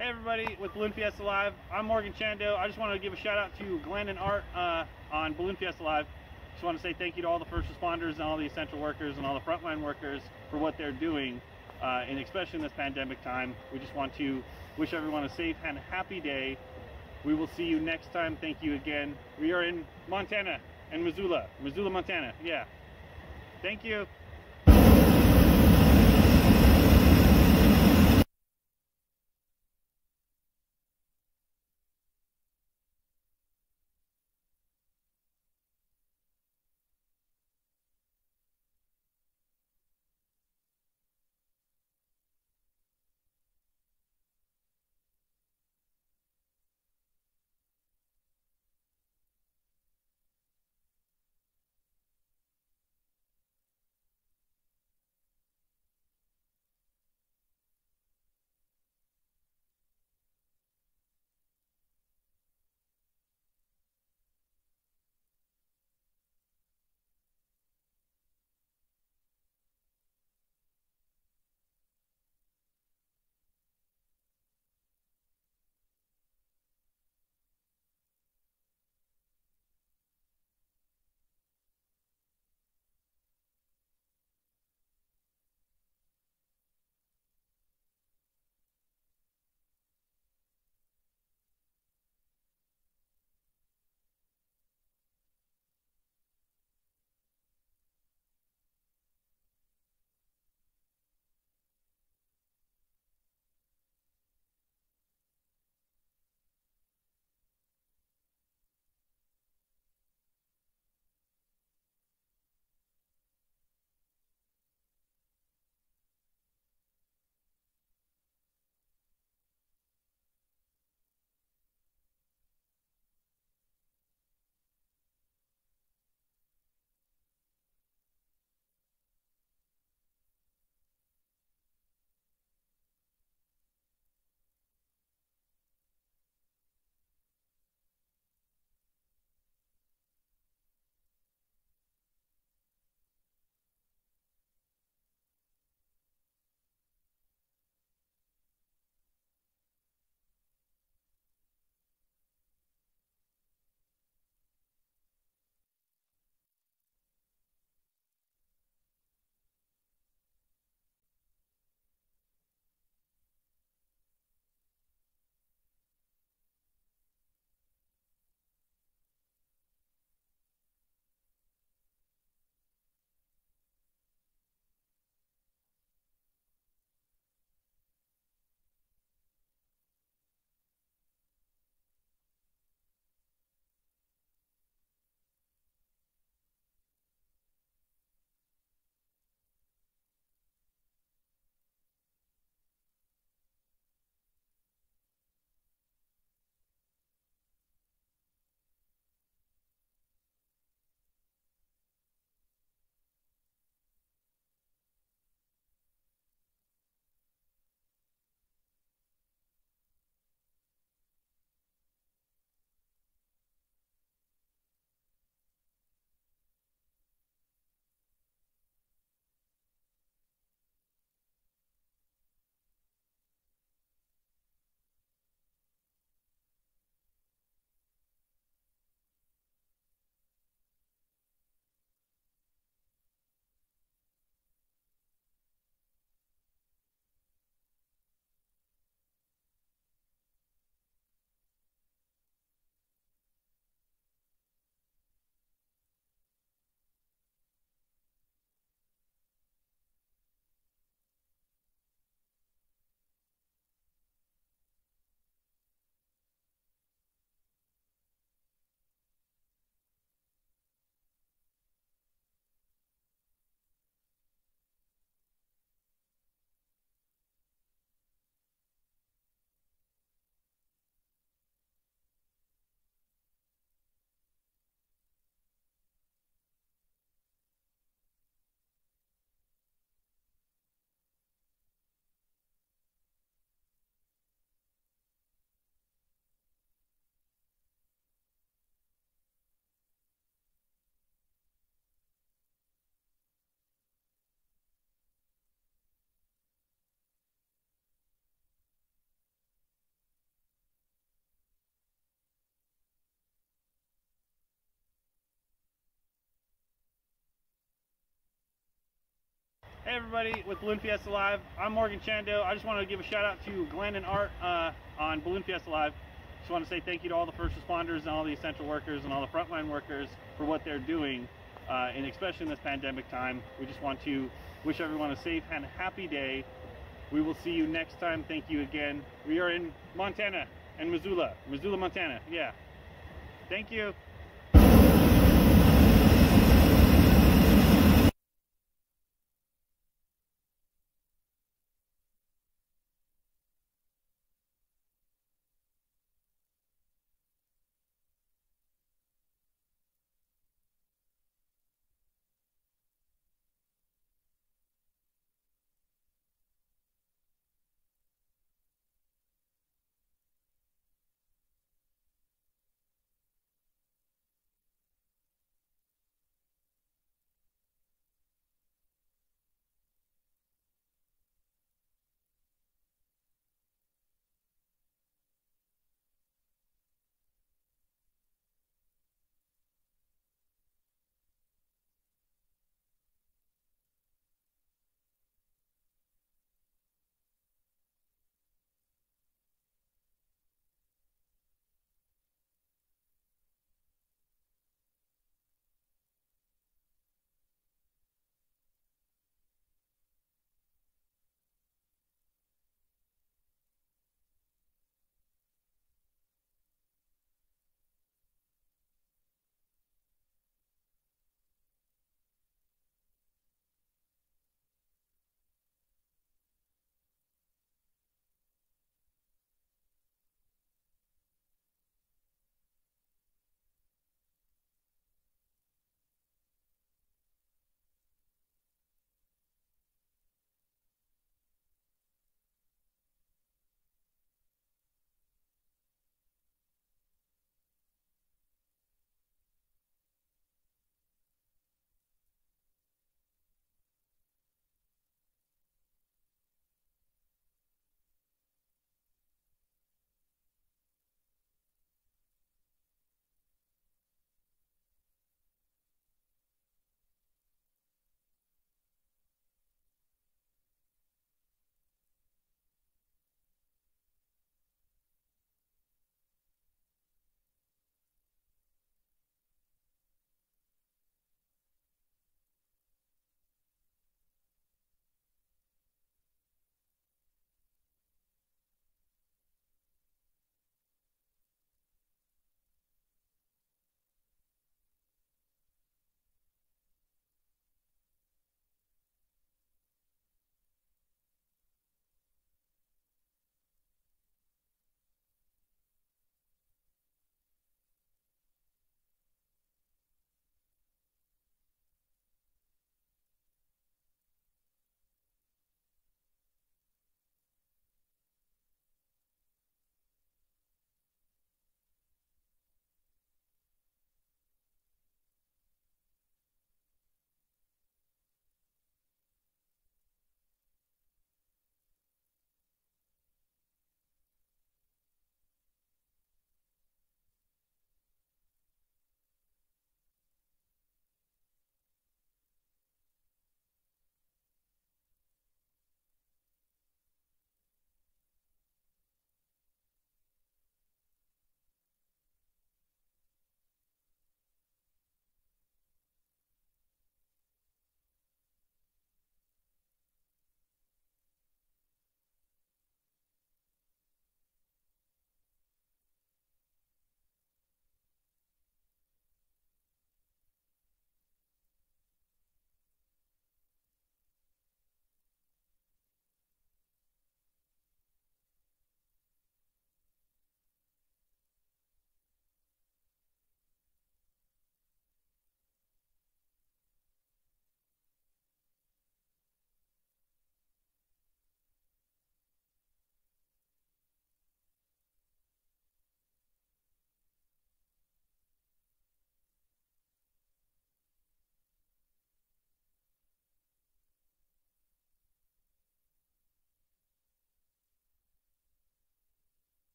Hey everybody, with Balloon Fiesta Live, I'm Morgan Chando. I just want to give a shout out to Glenn and Art on Balloon Fiesta Live. Just want to say thank you to all the first responders and all the essential workers and all the frontline workers for what they're doing, and especially in this pandemic time. We just want to wish everyone a safe and happy day. We will see you next time. Thank you again. We are in Montana and Missoula, Montana. Yeah. Thank you. Hey everybody, with Balloon Fiesta Live, I'm Morgan Chando. I just want to give a shout out to Glen and Art on Balloon Fiesta Live. Just want to say thank you to all the first responders and all the essential workers and all the frontline workers for what they're doing, and especially in this pandemic time. We just want to wish everyone a safe and happy day. We will see you next time. Thank you again. We are in Montana and Missoula, Montana. Yeah. Thank you.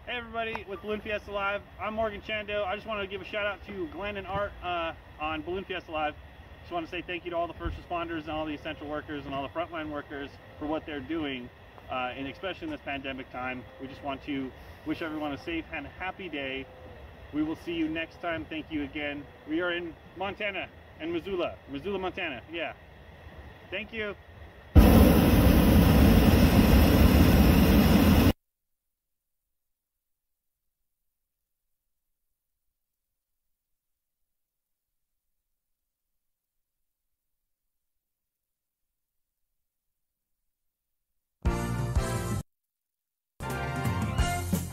Hey everybody, with Balloon Fiesta Live, I'm Morgan Chando. I just want to give a shout out to Glen and Art on Balloon Fiesta Live. Just want to say thank you to all the first responders and all the essential workers and all the frontline workers for what they're doing, and especially in this pandemic time. We just want to wish everyone a safe and happy day. We will see you next time. Thank you again. We are in Montana and Missoula, Montana. Yeah. Thank you.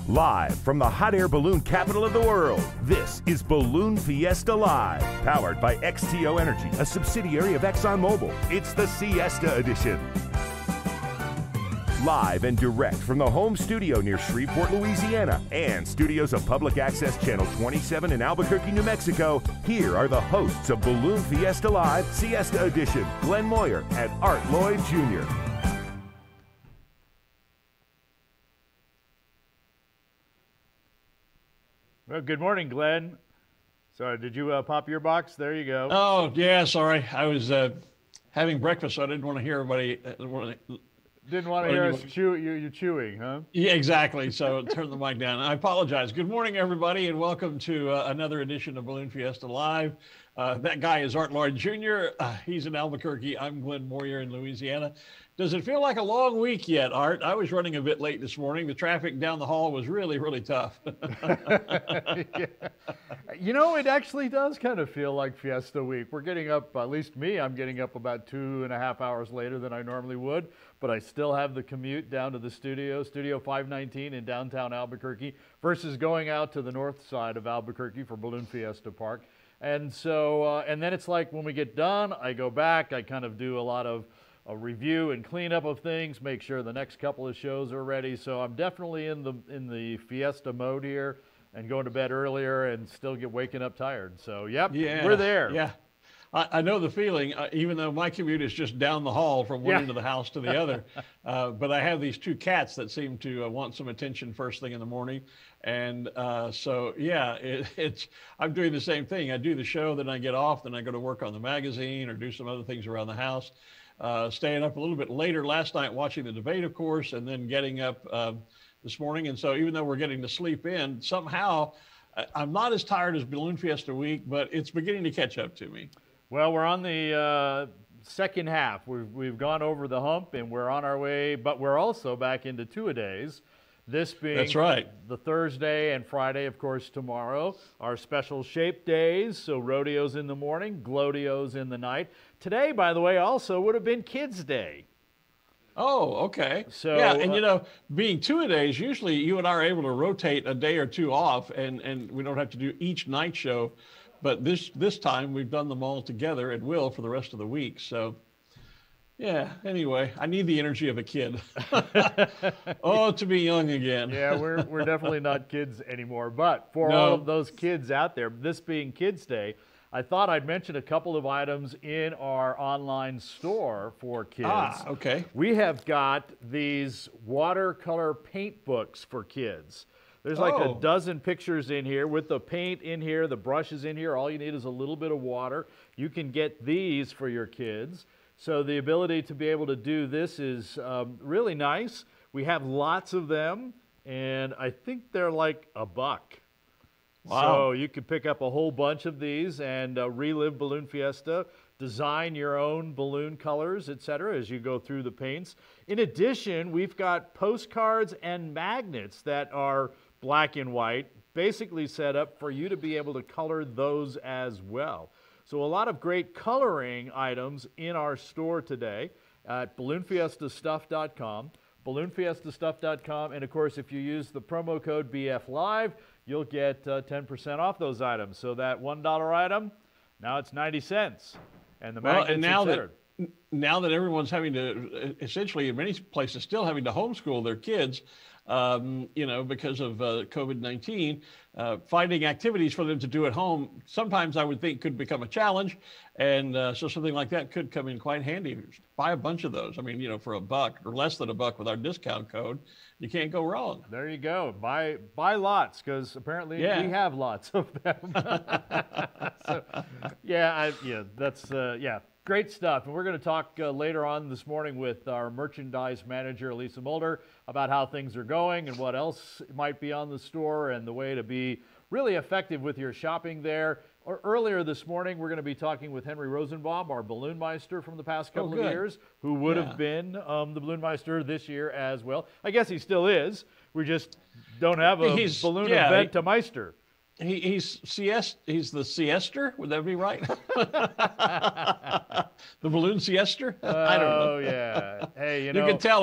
Live from the hot air balloon capital of the world, this is Balloon Fiesta Live, powered by XTO Energy, a subsidiary of ExxonMobil. It's the Siesta Edition. Live and direct from the home studio near Shreveport, Louisiana, and studios of Public Access Channel 27 in Albuquerque, New Mexico, here are the hosts of Balloon Fiesta Live, Siesta Edition, Glen Moyer and Art Lloyd Jr. Well, good morning, Glenn. Sorry, did you pop your box? There you go. Oh, yeah, sorry. I was having breakfast, so I didn't want to hear everybody. Didn't want to hear us you're chewing, huh? Yeah, exactly. So turn the mic down. I apologize. Good morning, everybody, and welcome to another edition of Balloon Fiesta Live. That guy is Art Lloyd Jr. He's in Albuquerque. I'm Glen Moyer in Louisiana. Does it feel like a long week yet, Art? I was running a bit late this morning. The traffic down the hall was really, really tough. Yeah. You know, it actually does kind of feel like Fiesta Week. We're getting up, at least me, I'm getting up about 2.5 hours later than I normally would, but I still have the commute down to the Studio 519 in downtown Albuquerque versus going out to the north side of Albuquerque for Balloon Fiesta Park. And so, and then it's like when we get done, I go back, I kind of do a lot of a review and cleanup of things, make sure the next couple of shows are ready. So I'm definitely in the Fiesta mode here and going to bed earlier and still waking up tired. So, yep, yeah, we're there. Yeah. I know the feeling, even though my commute is just down the hall from one end of the house to the other. But I have these two cats that seem to want some attention first thing in the morning. And so, yeah, I'm doing the same thing. I do the show, then I get off, then I go to work on the magazine or do some other things around the house. Staying up a little bit later last night watching the debate, of course, and then getting up this morning. And so even though we're getting to sleep in, somehow I'm not as tired as Balloon Fiesta week, but it's beginning to catch up to me. Well, we're on the second half. We've gone over the hump and we're on our way, but we're also back into two-a-days. This being That's right. The Thursday and Friday, of course, tomorrow, our special shape days. So rodeos in the morning, glodeos in the night. Today, by the way, also would have been Kids Day. Oh, okay. So, yeah, and you know, being two-a-days, usually you and I are able to rotate a day or two off, and we don't have to do each night show. But this time we've done them all together at will for the rest of the week. So, yeah, anyway, I need the energy of a kid. Oh, to be young again. Yeah, we're definitely not kids anymore. But for all of those kids out there, this being Kids Day, I thought I'd mention a couple of items in our online store for kids. Ah, okay. We have got these watercolor paint books for kids. There's like a dozen pictures in here with the paint in here, the brushes in here. All you need is a little bit of water. You can get these for your kids. So the ability to be able to do this is really nice. We have lots of them, and I think they're like $1. Wow. So you could pick up a whole bunch of these and relive Balloon Fiesta, design your own balloon colors, etc., as you go through the paints. In addition, we've got postcards and magnets that are black and white, basically set up for you to be able to color those as well. So a lot of great coloring items in our store today at balloonfiestastuff.com, balloonfiestastuff.com, and of course if you use the promo code BFLive, you'll get 10% off those items. So that $1 item, now it's 90 cents. And the magnets, and now that everyone's having to, essentially in many places, still having to homeschool their kids, you know, because of COVID-19, finding activities for them to do at home, sometimes I would think could become a challenge. And so something like that could come in quite handy. Buy a bunch of those. I mean, you know, for $1 or less than $1 with our discount code, you can't go wrong. There you go. Buy lots, because apparently we have lots of them. So, yeah, that's great stuff. And we're going to talk later on this morning with our merchandise manager, Lisa Mulder, about how things are going and what else might be on the store and the way to be really effective with your shopping there. Or earlier this morning, we're going to be talking with Henry Rosenbaum, our Balloon Meister from the past couple of years, who would have been the Balloon Meister this year as well. I guess he still is. We just don't have a balloon event to Meister. He's the siester. Would that be right? The balloon siester. I don't know. Oh yeah. Hey, you can tell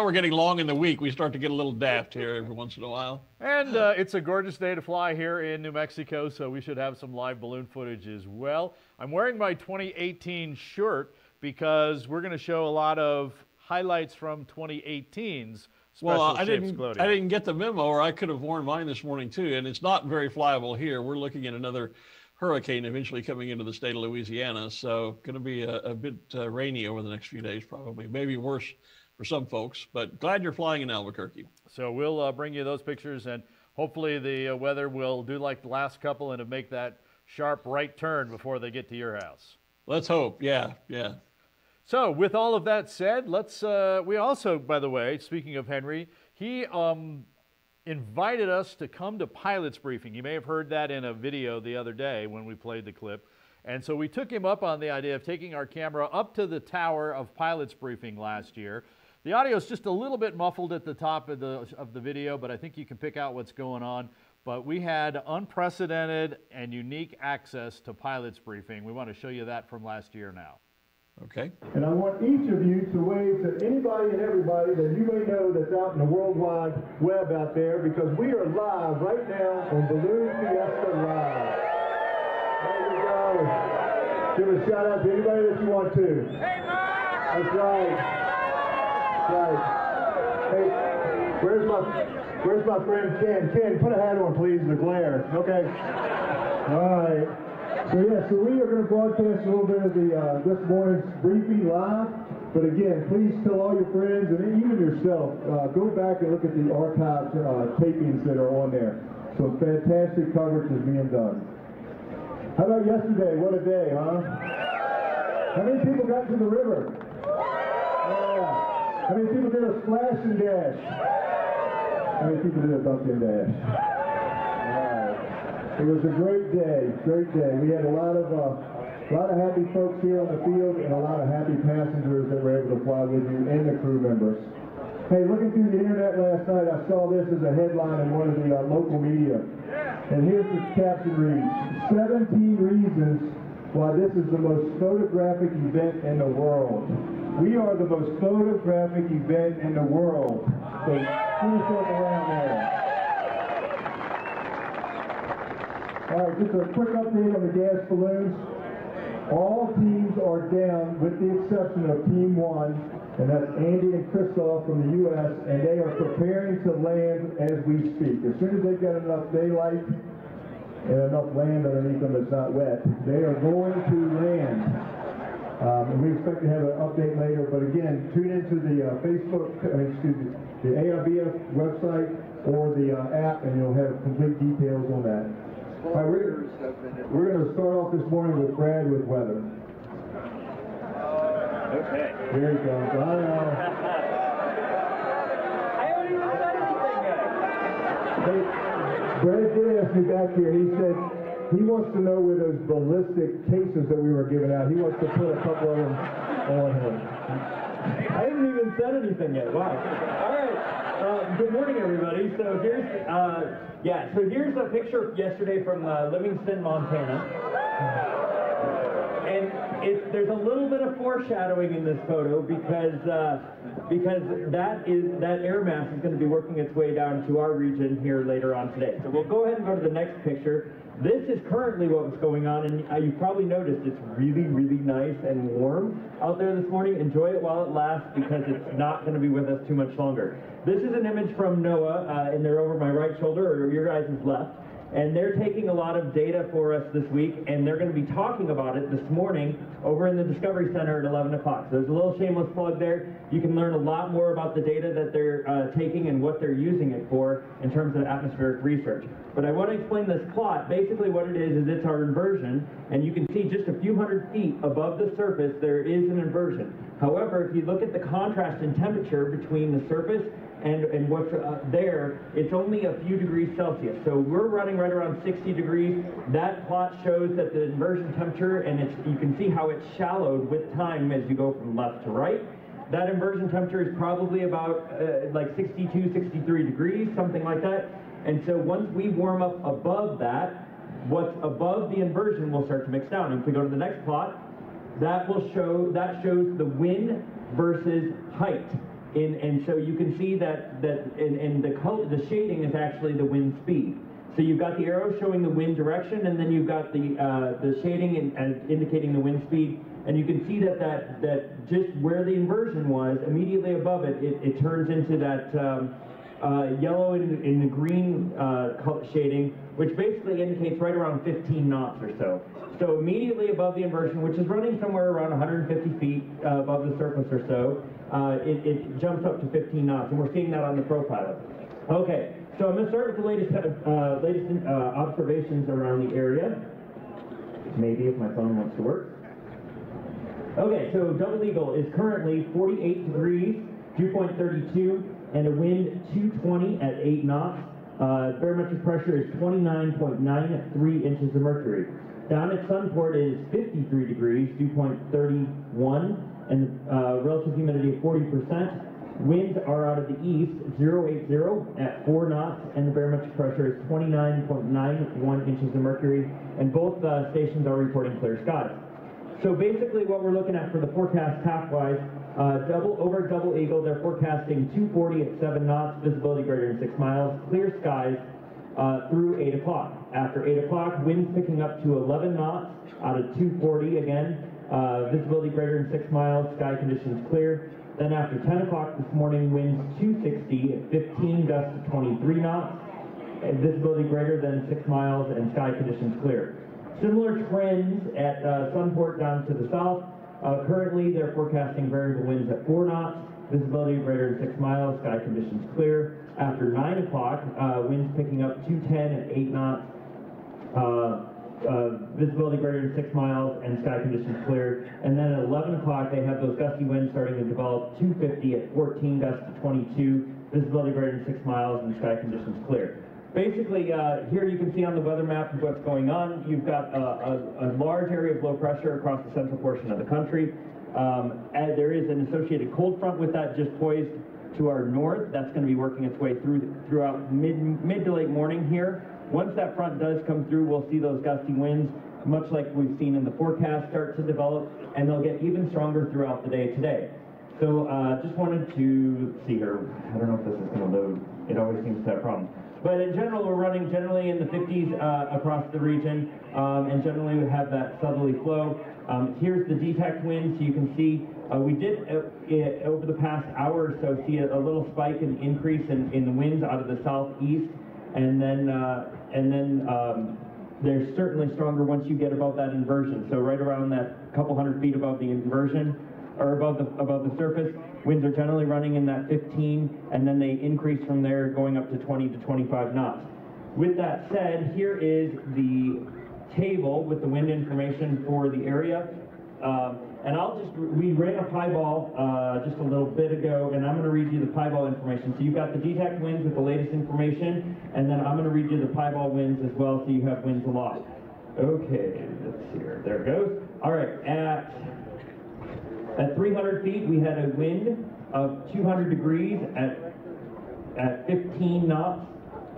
we're getting long in the week. We start to get a little daft here every once in a while. And it's a gorgeous day to fly here in New Mexico, so we should have some live balloon footage as well. I'm wearing my 2018 shirt because we're going to show a lot of highlights from 2018's. Well, I didn't get the memo, or I could have worn mine this morning too. And it's not very flyable here. We're looking at another hurricane eventually coming into the state of Louisiana, so going to be a bit rainy over the next few days, probably, maybe worse for some folks. But glad you're flying in Albuquerque. So we'll bring you those pictures, and hopefully the weather will do like the last couple and make that sharp right turn before they get to your house. Let's hope. Yeah. So with all of that said, let's, we also, by the way, speaking of Henry, he invited us to come to Pilot's Briefing. You may have heard that in a video the other day when we played the clip. And so we took him up on the idea of taking our camera up to the tower of Pilot's Briefing last year. The audio is just a little bit muffled at the top of the video, but I think you can pick out what's going on. But we had unprecedented and unique access to Pilot's Briefing. We want to show you that from last year now. Okay. And I want each of you to wave to anybody and everybody that you may know that's out in the World Wide Web out there, because we are live right now on Balloon Fiesta Live. There you go. Give a shout out to anybody that you want to. Hey, Mark! That's right. Right. Hey, where's my friend Ken? Ken, put a hat on, please, the glare. Okay. All right. So we are going to broadcast a little bit of the this morning's briefing live. But again, please tell all your friends and even yourself, go back and look at the archived tapings that are on there. Some fantastic coverage is being done. How about yesterday? What a day, huh? How many people got to the river? Yeah. How many people did a splash and dash? How many people did a dunk and dash? It was a great day, great day. We had a lot of happy folks here on the field and a lot of happy passengers that were able to fly with you and the crew members. Hey, looking through the internet last night, I saw this as a headline in one of the local media. And here's the caption reads, 17 reasons why this is the most photographic event in the world. We are the most photographic event in the world. So put yourself around there. All right, just a quick update on the gas balloons. All teams are down with the exception of Team 1, and that's Andy and Christoph from the U.S., and they are preparing to land as we speak. As soon as they've got enough daylight and enough land underneath them that's not wet, they are going to land. And we expect to have an update later, but again, tune into the the ARBF website or the app, and you'll have complete details on that. All right, we're going to start off this morning with Brad with weather. Okay. Here he goes. I know. I haven't even said anything yet. Hey, Brad did ask me back here. He said he wants to know where those ballistic cases that we were giving out, he wants to put a couple of them on him. I haven't even said anything yet. Wow. All right. Good morning, everybody. So here's here's a picture yesterday from Livingston, Montana. And there's a little bit of foreshadowing in this photo because that air mass is going to be working its way down to our region here later on today. So we'll go ahead and go to the next picture. This is currently what's going on, and you've probably noticed it's really, really nice and warm out there this morning. Enjoy it while it lasts because it's not going to be with us too much longer. This is an image from NOAA, and they're over my right shoulder, or your guys' left. And they're taking a lot of data for us this week, and they're going to be talking about it this morning over in the Discovery Center at 11 o'clock. So there's a little shameless plug there. You can learn a lot more about the data that they're taking and what they're using it for in terms of atmospheric research. But I want to explain this plot. Basically what it is it's our inversion, and you can see just a few hundred feet above the surface there is an inversion. However, if you look at the contrast in temperature between the surface and what's there, it's only a few degrees Celsius. So we're running right around 60 degrees. That plot shows that the inversion temperature, and you can see how it's shallowed with time as you go from left to right. That inversion temperature is probably about like 62, 63 degrees, something like that. And so once we warm up above that, what's above the inversion will start to mix down. And if we go to the next plot, that shows the wind versus height. And so you can see that the shading is actually the wind speed. So you've got the arrow showing the wind direction, and then you've got the shading and indicating the wind speed. And you can see that just where the inversion was, immediately above it, it turns into that yellow and the green shading, which basically indicates right around 15 knots or so. So immediately above the inversion, which is running somewhere around 150 feet above the surface or so, it jumps up to 15 knots, and we're seeing that on the ProPilot. Okay, so I'm going to start with the latest observations around the area. Maybe if my phone wants to work. Okay, so Double Eagle is currently 48 degrees, dew point 32, and a wind 220 at 8 knots. Barometric pressure is 29.93 inches of mercury. Down at Sunport is 53 degrees, dew point 31, and relative humidity of 40%. Winds are out of the east, 080 at 4 knots, and the barometric pressure is 29.91 inches of mercury, and both stations are reporting clear skies. So basically what we're looking at for the forecast pathwise, over Double Eagle, they're forecasting 240 at 7 knots, visibility greater than 6 miles, clear skies through 8 o'clock. After 8 o'clock, winds picking up to 11 knots out of 240 again, visibility greater than 6 miles, sky conditions clear. Then after 10 o'clock this morning, winds 260 at 15, gusts to 23 knots, and visibility greater than 6 miles, and sky conditions clear. Similar trends at Sunport down to the south. Currently, they're forecasting variable winds at 4 knots, visibility greater than 6 miles, sky conditions clear. After 9 o'clock, winds picking up 210 at 8 knots, visibility greater than 6 miles, and sky conditions clear. And then at 11 o'clock, they have those gusty winds starting to develop, 250 at 14, gusts to 22, visibility greater than 6 miles, and sky conditions clear. Basically, here you can see on the weather map what's going on. You've got a large area of low pressure across the central portion of the country. And there is an associated cold front with that just poised to our north. That's going to be working its way throughout mid to late morning here. Once that front does come through, we'll see those gusty winds, much like we've seen in the forecast, start to develop, and they'll get even stronger throughout the day today. So just wanted to see here. I don't know if this is going to load. It always seems to have problems. But in general, we're running generally in the 50s across the region, and generally we have that southerly flow. Here's the detect wind, so you can see we did, over the past hour or so, see a little spike and increase in the winds out of the southeast, and then they're certainly stronger once you get above that inversion. So right around that couple hundred feet above the inversion, or above the surface, winds are generally running in that 15, and then they increase from there, going up to 20 to 25 knots. With that said, here is the table with the wind information for the area. And we ran a pieball just a little bit ago, and I'm going to read you the pieball information. So you've got the detect winds with the latest information, and then I'm going to read you the pieball winds as well, so you have winds aloft. Okay, let's see here. There it goes. All right, at 300 feet, we had a wind of 200 degrees at 15 knots.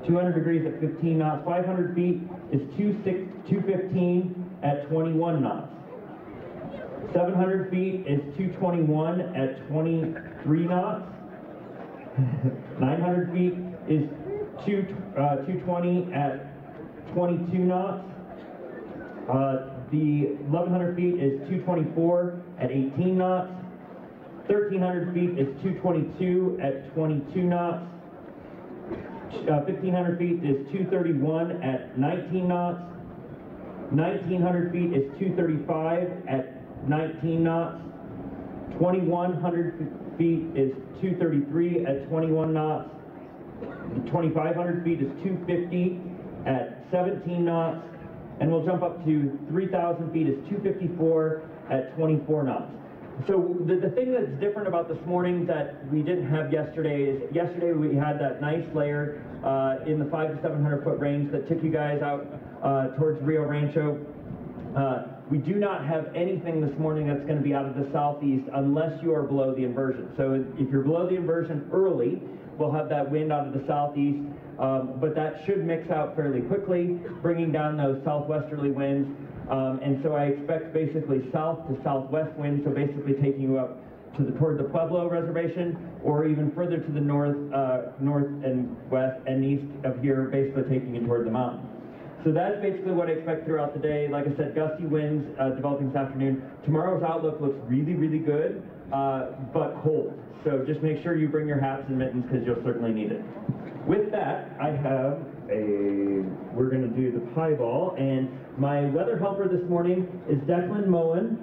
200 degrees at 15 knots. 500 feet is 215 at 21 knots. 700 feet is 221 at 23 knots. 900 feet is 220 at 22 knots. The 1100 feet is 224 at 18 knots. 1300 feet is 222 at 22 knots. 1500 feet is 231 at 19 knots. 1900 feet is 235 at 19 knots. 2100 feet is 233 at 21 knots. 2500 feet is 250 at 17 knots. And we'll jump up to 3000 feet is 254 at 24 knots. So the thing that's different about this morning that we didn't have yesterday is yesterday we had that nice layer in the 500 to 700 foot range that took you guys out towards Rio Rancho. We do not have anything this morning that's going to be out of the southeast unless you are below the inversion. So if you're below the inversion early, we'll have that wind out of the southeast, but that should mix out fairly quickly, bringing down those southwesterly winds. And so I expect basically south to southwest winds, so basically taking you up to toward the Pueblo Reservation, or even further to the north and west and east of here, basically taking you toward the mountain. So that's basically what I expect throughout the day. Like I said, gusty winds developing this afternoon. Tomorrow's outlook looks really, really good, but cold. So just make sure you bring your hats and mittens because you'll certainly need it. With that, we're going to do the pie ball, and my weather helper this morning is Glen Moyer,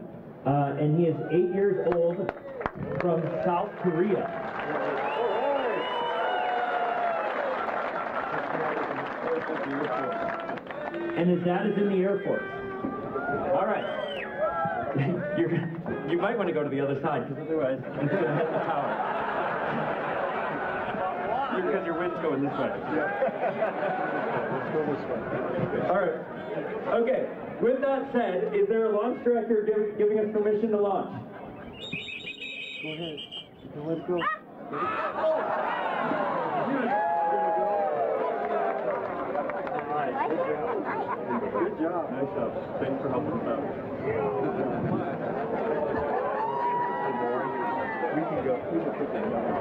and he is 8 years old from South Korea. And his dad is in the Air Force. All right. You might want to go to the other side, because otherwise it's going to hit the tower. Because your wind's going this way. Let's go this way. All right. Okay. With that said, is there a launch director giving us permission to launch? Go ahead. You can let it go. Good job. Nice job. Thanks for helping us out. We can go. We can put that down.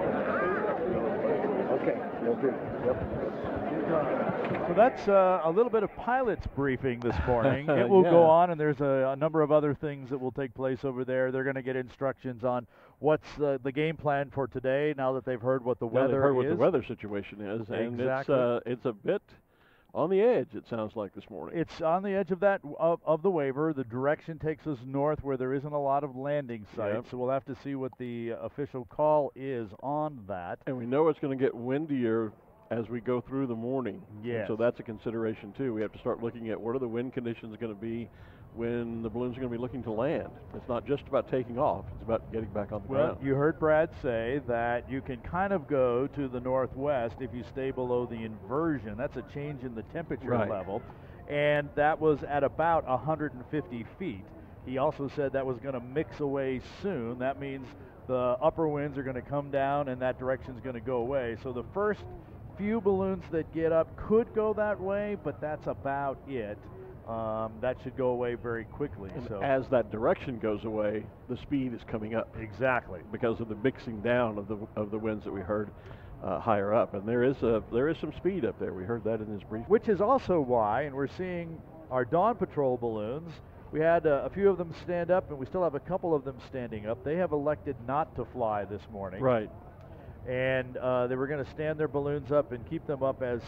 Okay. You'll do. Yep. So that's a little bit of pilot's briefing this morning. It will go on, and there's a number of other things that will take place over there. They're going to get instructions on what's the game plan for today now that they've heard what the weather heard what is. the weather situation is, and it's a bit on the edge, it sounds like, this morning. It's on the edge of that of the waiver. The direction takes us north where there isn't a lot of landing sites, Yep. so we'll have to see what the official call is on that. And we know it's going to get windier as we go through the morning. Yes. So that's a consideration, too. We have to start looking at what are the wind conditions going to be when the balloons are going to be looking to land. It's not just about taking off. It's about getting back on the ground. You heard Brad say that you can kind of go to the northwest if you stay below the inversion. That's a change in the temperature level. And that was at about 150 feet. He also said that was going to mix away soon. That means the upper winds are going to come down and that direction is going to go away. So the first few balloons that get up could go that way, but that's about it. That should go away very quickly. And so as that direction goes away, the speed is coming up. Exactly. Because of the mixing down of the winds that we heard higher up, and there is some speed up there. We heard that in his brief. Which is also why, and we're seeing our Dawn Patrol balloons. We had a few of them stand up, and we still have a couple of them standing up. They have elected not to fly this morning. Right. And they were going to stand their balloons up and keep them up as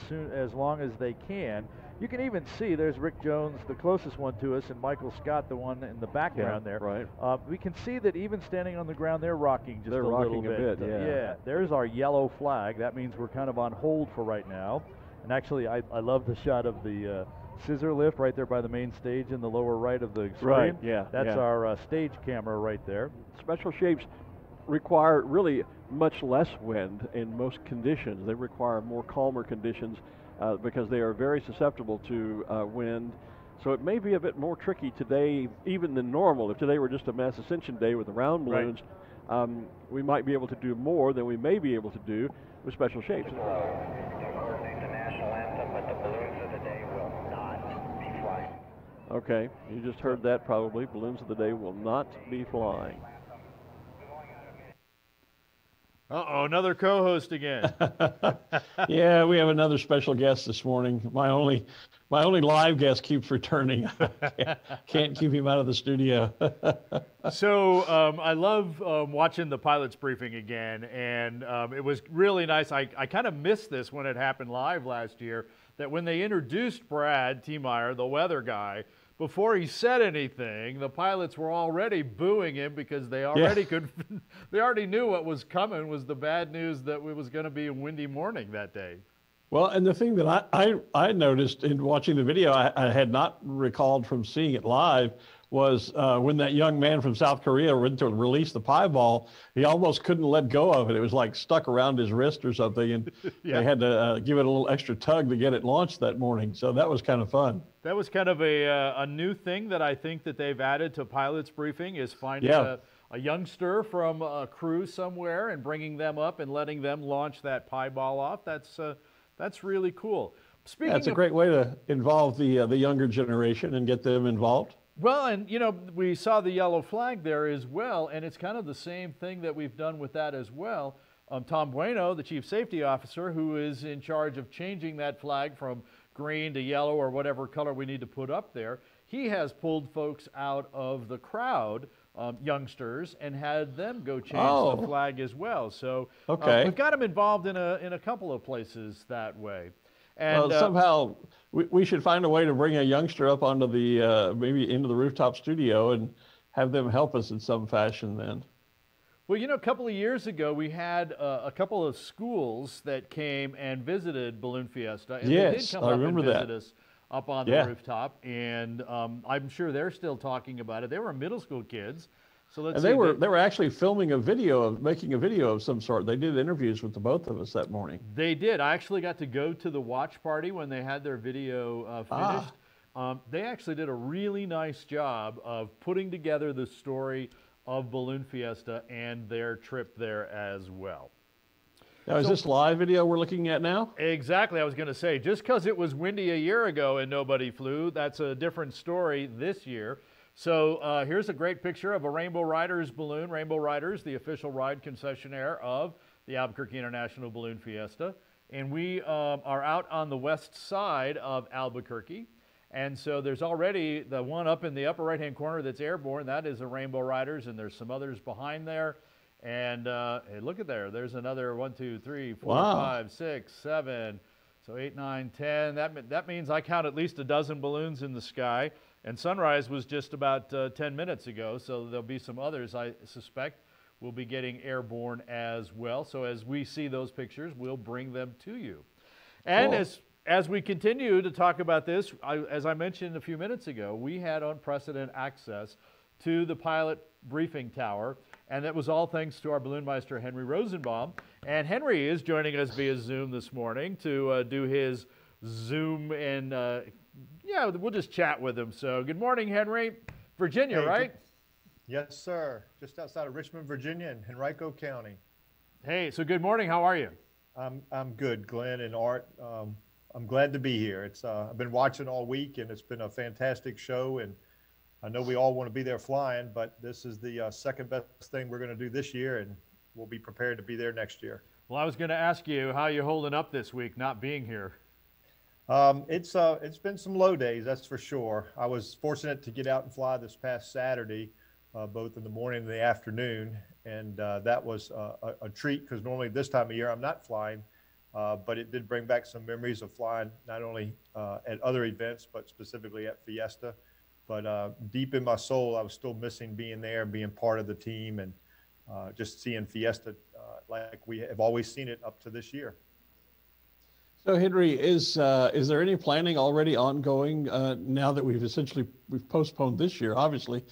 long as they can. You can even see there's Rick Jones, the closest one to us, and Michael Scott, the one in the background there. Right. We can see that even standing on the ground, they're rocking just a little bit. Yeah. There's our yellow flag. That means we're kind of on hold for right now. And actually, I love the shot of the scissor lift right there by the main stage in the lower right of the screen. Right. Yeah. That's our stage camera right there. Special shapes require really much less wind in most conditions. They require more calmer conditions because they are very susceptible to wind. So it may be a bit more tricky today even than normal. If today were just a mass ascension day with the round balloons, we might be able to do more than we may be able to do with special shapes. The national anthem, but the balloons of the day will not be flying. Okay, you just heard that probably. Balloons of the day will not be flying. Uh-oh, another co-host again. Yeah, we have another special guest this morning. My only live guest keeps returning. Can't keep him out of the studio. So I love watching the pilot's briefing again, and it was really nice. I kind of missed this when it happened live last year, that when they introduced Brad T. Meyer, the weather guy, before he said anything, the pilots were already booing him because they already they already knew what was coming, was the bad news that it was going to be a windy morning that day. Well, and the thing that I noticed in watching the video, I had not recalled from seeing it live, was when that young man from South Korea went to release the pie ball, he almost couldn't let go of it. It was like stuck around his wrist or something, and they had to give it a little extra tug to get it launched that morning. So that was kind of fun. That was kind of a new thing that I think that they've added to pilot's briefing, is finding a youngster from a crew somewhere and bringing them up and letting them launch that pie ball off. That's really cool. Speaking That's a great way to involve the younger generation and get them involved. Well, and you know, we saw the yellow flag there as well, and it's kind of the same thing that we've done with that as well. Tom Bueno, the chief safety officer, who is in charge of changing that flag from green to yellow or whatever color we need to put up there, he has pulled folks out of the crowd, youngsters, and had them go change the flag as well. So we've got them involved in a couple of places that way. And well, somehow we should find a way to bring a youngster up onto the maybe into the rooftop studio and have them help us in some fashion then. Well, you know, a couple of years ago, we had a couple of schools that came and visited Balloon Fiesta. And they did come up and visit us up on the rooftop. And I'm sure they're still talking about it. They were middle school kids. So let's see. They were actually filming making a video of some sort. They did interviews with the both of us that morning. They did. I actually got to go to the watch party when they had their video finished. They actually did a really nice job of putting together the story of Balloon Fiesta and their trip there as well. Now, is this live video we're looking at now? Exactly. I was going to say, just because it was windy a year ago and nobody flew, that's a different story this year. So here's a great picture of a Rainbow Riders balloon. Rainbow Riders, the official ride concessionaire of the Albuquerque International Balloon Fiesta. And we are out on the west side of Albuquerque. And so there's already the one up in the upper right-hand corner that's airborne. That is a Rainbow Riders, and there's some others behind there. And hey, look at there. There's another 1, 2, 3, 4, 5, 6, 7. So 8, 9, 10. That means I count at least a dozen balloons in the sky. And sunrise was just about 10 minutes ago, so there'll be some others, I suspect, will be getting airborne as well. So as we see those pictures, we'll bring them to you. And as we continue to talk about this, as I mentioned a few minutes ago, we had unprecedented access to the pilot briefing tower, and that was all thanks to our balloon meister, Henry Rosenbaum. And Henry is joining us via Zoom this morning to do his Zoom, and yeah, we'll just chat with him. So good morning, Henry. Virginia, right? Yes, sir. Just outside of Richmond, Virginia in Henrico County. Hey, so good morning. How are you? I'm good, Glenn and Art. I'm glad to be here. I've been watching all week, and it's been a fantastic show. And I know we all want to be there flying, but this is the second best thing we're going to do this year, and we'll be prepared to be there next year. Well, I was going to ask you how you're holding up this week, not being here. It's been some low days, that's for sure. I was fortunate to get out and fly this past Saturday, both in the morning and the afternoon, and that was a treat because normally this time of year I'm not flying. But it did bring back some memories of flying, not only at other events, but specifically at Fiesta. But deep in my soul, I was still missing being there, being part of the team, and just seeing Fiesta like we have always seen it up to this year. So Henry, is there any planning already ongoing now that we've postponed this year, obviously?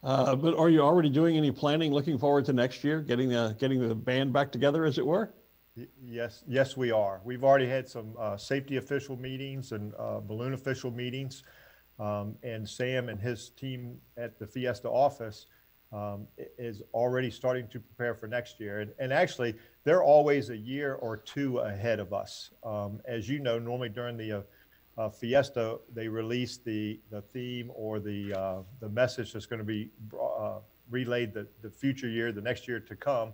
But are you already doing any planning, looking forward to next year, getting the band back together, as it were? Yes, we are. We've already had some safety official meetings and balloon official meetings, and Sam and his team at the Fiesta office is already starting to prepare for next year. And actually, they're always a year or two ahead of us. As you know, normally during the Fiesta, they release the theme or the message that's going to be relayed the future year, the next year to come.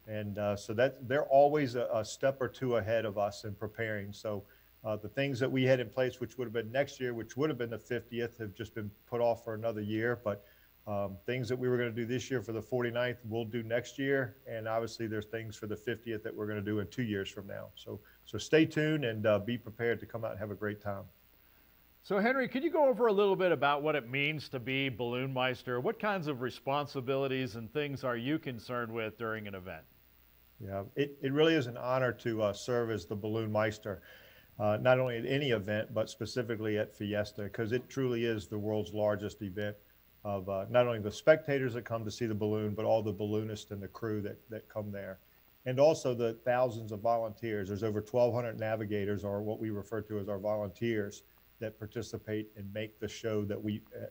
And so that they're always a step or two ahead of us in preparing. So the things that we had in place, which would have been next year, which would have been the 50th, have just been put off for another year. But things that we were going to do this year for the 49th, we'll do next year. And obviously there's things for the 50th that we're going to do in 2 years from now. So stay tuned and be prepared to come out and have a great time. So Henry, could you go over a little bit about what it means to be Balloon Meister? What kinds of responsibilities and things are you concerned with during an event? Yeah, it really is an honor to serve as the Balloon Meister, not only at any event, but specifically at Fiesta, because it truly is the world's largest event of not only the spectators that come to see the balloon, but all the balloonists and the crew that come there. And also the thousands of volunteers. There's over 1,200 navigators, or what we refer to as our volunteers, that participate and make the show that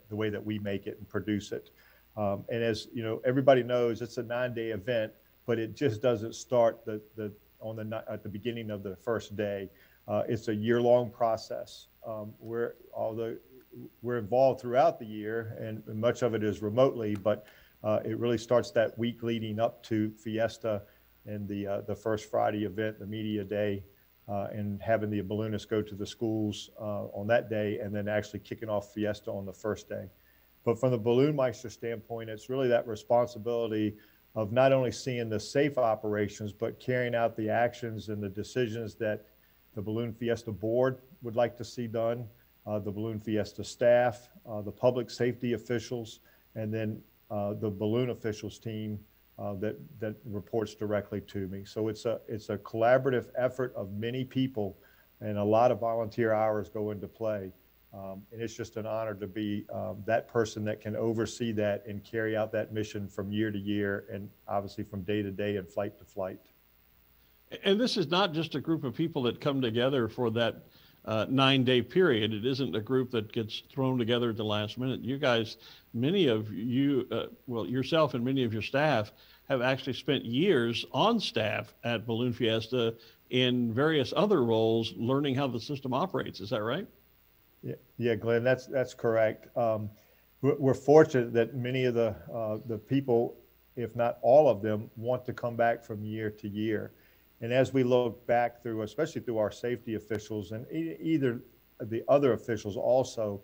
the way that we make it and produce it. And as you know, everybody knows it's a 9-day event, but it just doesn't start at the beginning of the first day. It's a year-long process. Although we're involved throughout the year, and much of it is remotely, but it really starts that week leading up to Fiesta and the first Friday event, the media day, and having the balloonists go to the schools on that day, and then actually kicking off Fiesta on the first day. But from the Balloon Meister standpoint, it's really that responsibility of not only seeing the safe operations, but carrying out the actions and the decisions that the Balloon Fiesta board would like to see done, the Balloon Fiesta staff, the public safety officials, and then the balloon officials team that reports directly to me. So it's a collaborative effort of many people, and a lot of volunteer hours go into play. And it's just an honor to be that person that can oversee that and carry out that mission from year to year, and obviously from day to day and flight to flight. And this is not just a group of people that come together for that 9-day period. It isn't a group that gets thrown together at the last minute. You guys, many of you, well, yourself and many of your staff have actually spent years on staff at Balloon Fiesta in various other roles, learning how the system operates. Is that right? Yeah, Glenn, that's correct. We're fortunate that many of the people, if not all of them, want to come back from year to year. And as we look back through, especially through our safety officials and either the other officials also,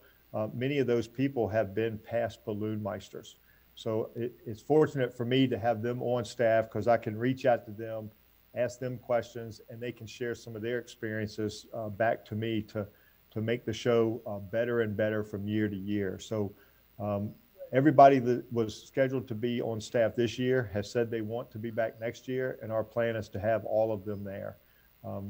many of those people have been past Balloon Meisters. So it's fortunate for me to have them on staff, because I can reach out to them, ask them questions, and they can share some of their experiences back to me to make the show better and better from year to year. So everybody that was scheduled to be on staff this year has said they want to be back next year, and our plan is to have all of them there.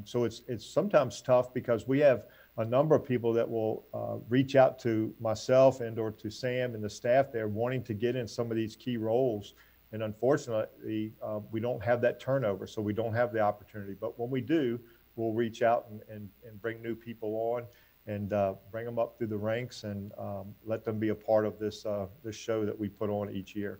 So it's sometimes tough, because we have a number of people that will reach out to myself and or to Sam and the staff there wanting to get in some of these key roles. And unfortunately, we don't have that turnover, so we don't have the opportunity. But when we do, we'll reach out and bring new people on, and bring them up through the ranks, and let them be a part of this show that we put on each year.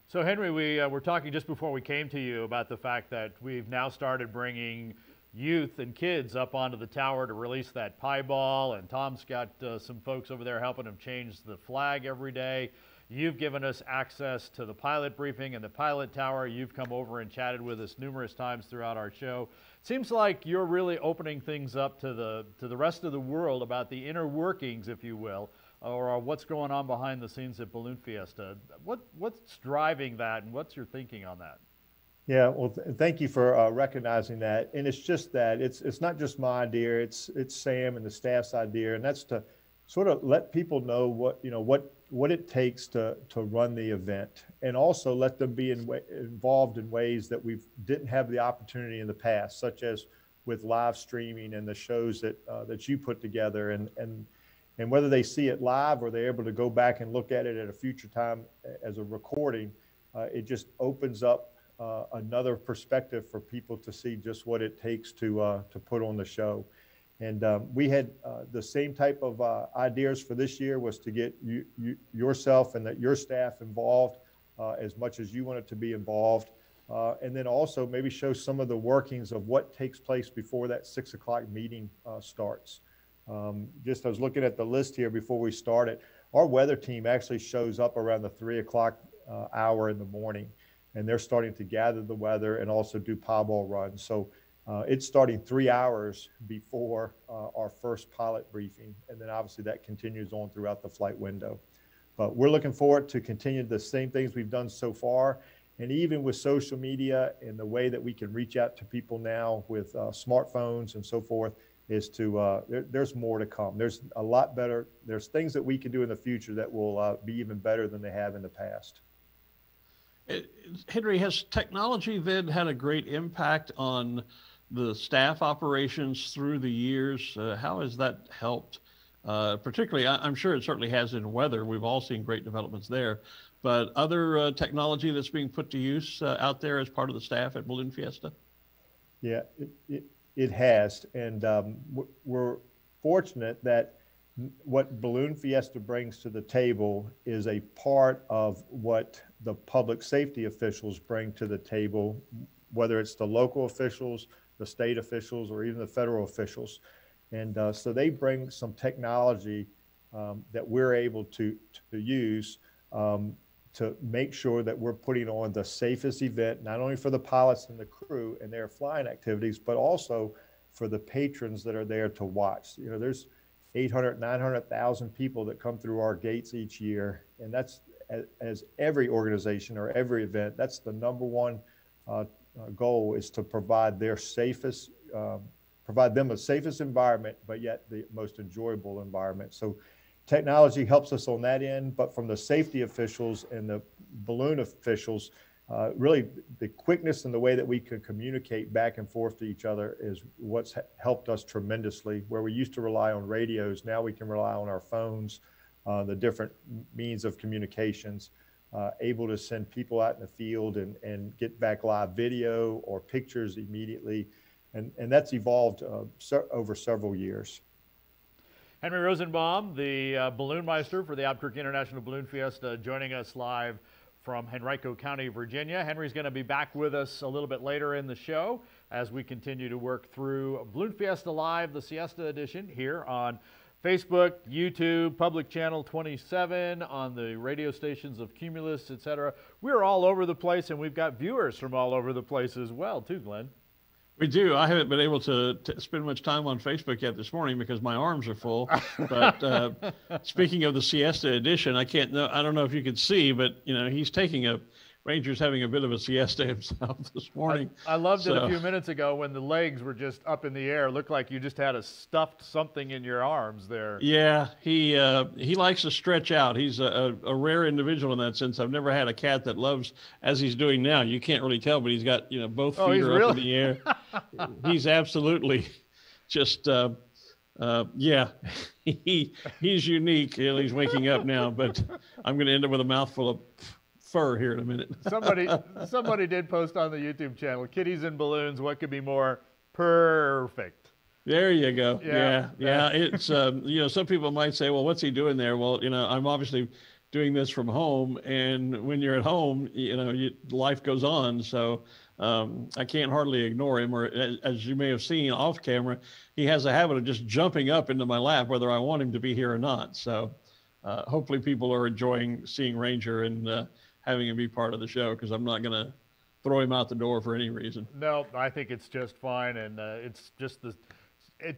So Henry, we were talking just before we came to you about the fact that we've now started bringing youth and kids up onto the tower to release that pie ball, and Tom's got some folks over there helping him change the flag every day. You've given us access to the pilot briefing and the pilot tower. You've come over and chatted with us numerous times throughout our show. Seems like you're really opening things up to the rest of the world about the inner workings, if you will, or what's going on behind the scenes at Balloon Fiesta. What's driving that, and what's your thinking on that? Yeah, well, thank you for recognizing that. And it's just that it's not just my idea; it's Sam and the staff's idea, and that's to sort of let people know what it takes to run the event, and also let them be involved in ways that we didn't have the opportunity in the past, such as with live streaming and the shows that you put together, and whether they see it live or they're able to go back and look at it at a future time as a recording, it just opens up another perspective for people to see just what it takes to put on the show. And we had the same type of ideas for this year, was to get yourself and your staff involved as much as you wanted to be involved. And then also maybe show some of the workings of what takes place before that 6 o'clock meeting starts. Just I was looking at the list here before we started. Our weather team actually shows up around the 3 o'clock hour in the morning, and they're starting to gather the weather and also do powball runs. So it's starting 3 hours before our first pilot briefing, and then obviously that continues on throughout the flight window. But we're looking forward to continue the same things we've done so far. And even with social media and the way that we can reach out to people now with smartphones and so forth, is to, there's more to come. There's a lot better, there's things that we can do in the future that will be even better than they have in the past. Henry, has technology then had a great impact on the staff operations through the years? How has that helped? Particularly, I'm sure it certainly has in weather. We've all seen great developments there. But other technology that's being put to use out there as part of the staff at Balloon Fiesta? Yeah, it has. And we're fortunate that what Balloon Fiesta brings to the table is a part of what the public safety officials bring to the table, whether it's the local officials, the state officials, or even the federal officials. And so they bring some technology that we're able to use to make sure that we're putting on the safest event, not only for the pilots and the crew and their flying activities, but also for the patrons that are there to watch. You know, there's 800, 900,000 people that come through our gates each year. And that's, as every organization or every event, that's the number one goal, is to provide their safest, provide them the safest environment, but yet the most enjoyable environment. So technology helps us on that end, but from the safety officials and the balloon officials, really the quickness and the way that we can communicate back and forth to each other is what's helped us tremendously. Where we used to rely on radios, now we can rely on our phones, the different means of communications, able to send people out in the field and get back live video or pictures immediately. And that's evolved over several years. Henry Rosenbaum, the Balloon Meister for the Albuquerque International Balloon Fiesta, joining us live from Henrico County, Virginia. Henry's going to be back with us a little bit later in the show as we continue to work through Balloon Fiesta Live, the Siesta Edition, here on Facebook, YouTube, Public Channel 27, on the radio stations of Cumulus, etc. We're all over the place, and we've got viewers from all over the place as well, too, Glenn. We do. I haven't been able to spend much time on Facebook yet this morning because my arms are full. But speaking of the Siesta Edition, I don't know if you could see, but you know, he's taking Ranger's having a bit of a siesta himself this morning. I loved it a few minutes ago when the legs were just up in the air. It looked like you just had a stuffed something in your arms there. Yeah, he likes to stretch out. He's a rare individual in that sense. I've never had a cat that loves, as he's doing now. You can't really tell, but he's got, you know, both feet are up in the air. He's absolutely just, yeah, he's unique. He's waking up now, but I'm going to end up with a mouthful of fur here in a minute. Somebody did post on the YouTube channel, kitties and balloons, what could be more perfect? There you go. Yeah. It's, you know, some people might say, well, what's he doing there? Well, you know, I'm obviously doing this from home, and when you're at home, you know, life goes on. So I can't hardly ignore him, or as you may have seen off camera, he has a habit of just jumping up into my lap, whether I want him to be here or not. So hopefully people are enjoying seeing Ranger and having him be part of the show, because I'm not going to throw him out the door for any reason. No, I think it's just fine, and it's just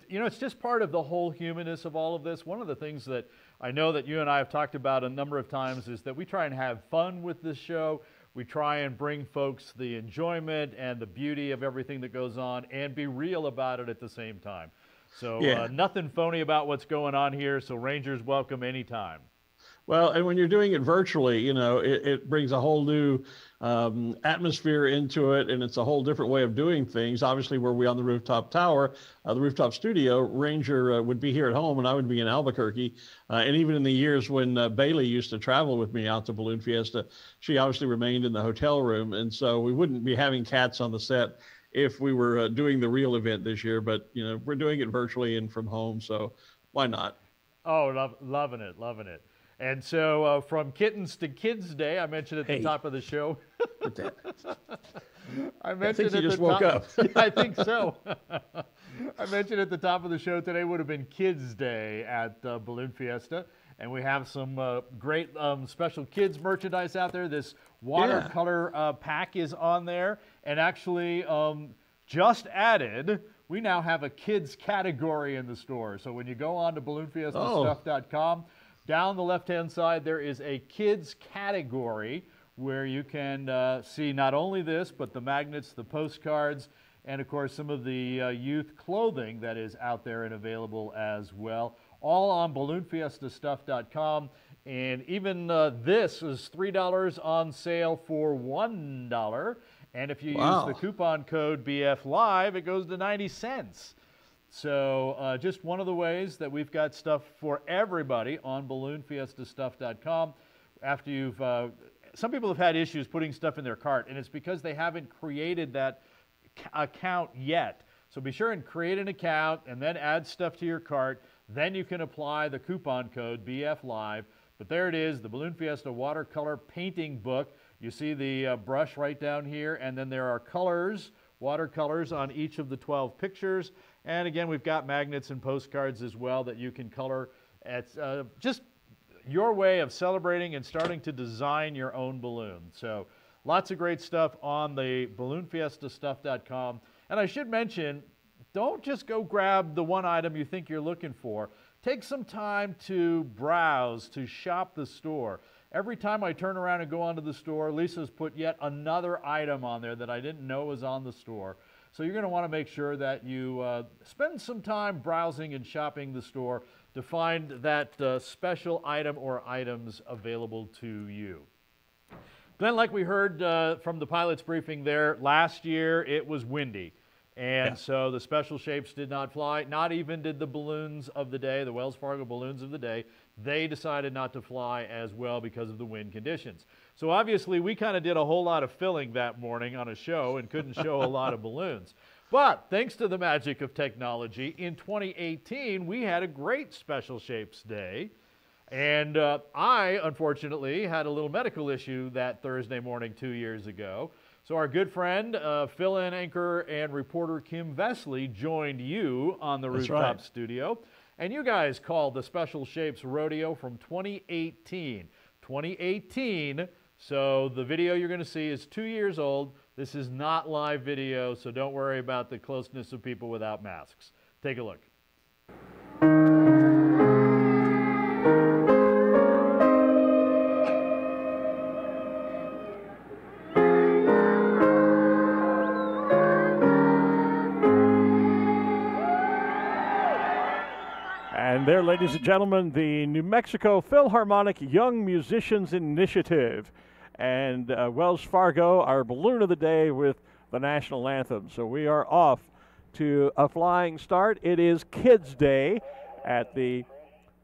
you know, it's just part of the whole humanness of all of this. One of the things that I know that you and I have talked about a number of times is that we try and have fun with this show. We try and bring folks the enjoyment and the beauty of everything that goes on and be real about it at the same time. So nothing phony about what's going on here, so Rangers welcome anytime. Well, and when you're doing it virtually, you know, it brings a whole new atmosphere into it, and it's a whole different way of doing things. Obviously, were we on the rooftop tower, the rooftop studio, Ranger would be here at home, and I would be in Albuquerque. And even in the years when Bailey used to travel with me out to Balloon Fiesta, she obviously remained in the hotel room, and so we wouldn't be having cats on the set if we were doing the real event this year. But, you know, we're doing it virtually and from home, so why not? Oh, loving it, loving it. And so from Kittens to Kids Day, I mentioned at the top of the show. I think you just woke up. I think so. I mentioned at the top of the show today would have been Kids Day at Balloon Fiesta, and we have some great special kids merchandise out there. This watercolor pack is on there, and actually just added, we now have a kids category in the store. So when you go on to balloonfiestastuff.com, down the left-hand side there is a kids category where you can see not only this, but the magnets, the postcards, and of course some of the youth clothing that is out there and available as well. All on balloonfiestastuff.com. And even this is $3 on sale for $1. And if you use the coupon code BFLive, it goes to 90 cents. So just one of the ways that we've got stuff for everybody on balloonfiestastuff.com. After you've, some people have had issues putting stuff in their cart, and it's because they haven't created that account yet. So be sure and create an account and then add stuff to your cart. Then you can apply the coupon code BFLive. But there it is, the Balloon Fiesta watercolor painting book. You see the brush right down here, and then there are colors, watercolors on each of the 12 pictures. And again, we've got magnets and postcards as well that you can color. It's just your way of celebrating and starting to design your own balloon. So lots of great stuff on the balloonfiestastuff.com. And I should mention, don't just go grab the one item you think you're looking for. Take some time to browse, to shop the store. Every time I turn around and go onto the store, Lisa's put yet another item on there that I didn't know was on the store. So you're going to want to make sure that you spend some time browsing and shopping the store to find that special item or items available to you. Then, like we heard from the pilot's briefing there, last year it was windy. And so the special shapes did not fly. Not even did the balloons of the day, the Wells Fargo balloons of the day. They decided not to fly as well because of the wind conditions. So obviously we kind of did a whole lot of filling that morning on a show and couldn't show a lot of balloons. But thanks to the magic of technology, in 2018 we had a great special shapes day. And I, unfortunately, had a little medical issue that Thursday morning 2 years ago. So our good friend, fill-in anchor and reporter Kim Vesley joined you on the rooftop studio. And you guys called the Special Shapes Rodeo from 2018. 2018, so the video you're going to see is 2 years old. This is not live video, so don't worry about the closeness of people without masks. Take a look. And there, ladies and gentlemen, the New Mexico Philharmonic Young Musicians Initiative. And Wells Fargo, our balloon of the day with the national anthem. So we are off to a flying start. It is Kids Day at the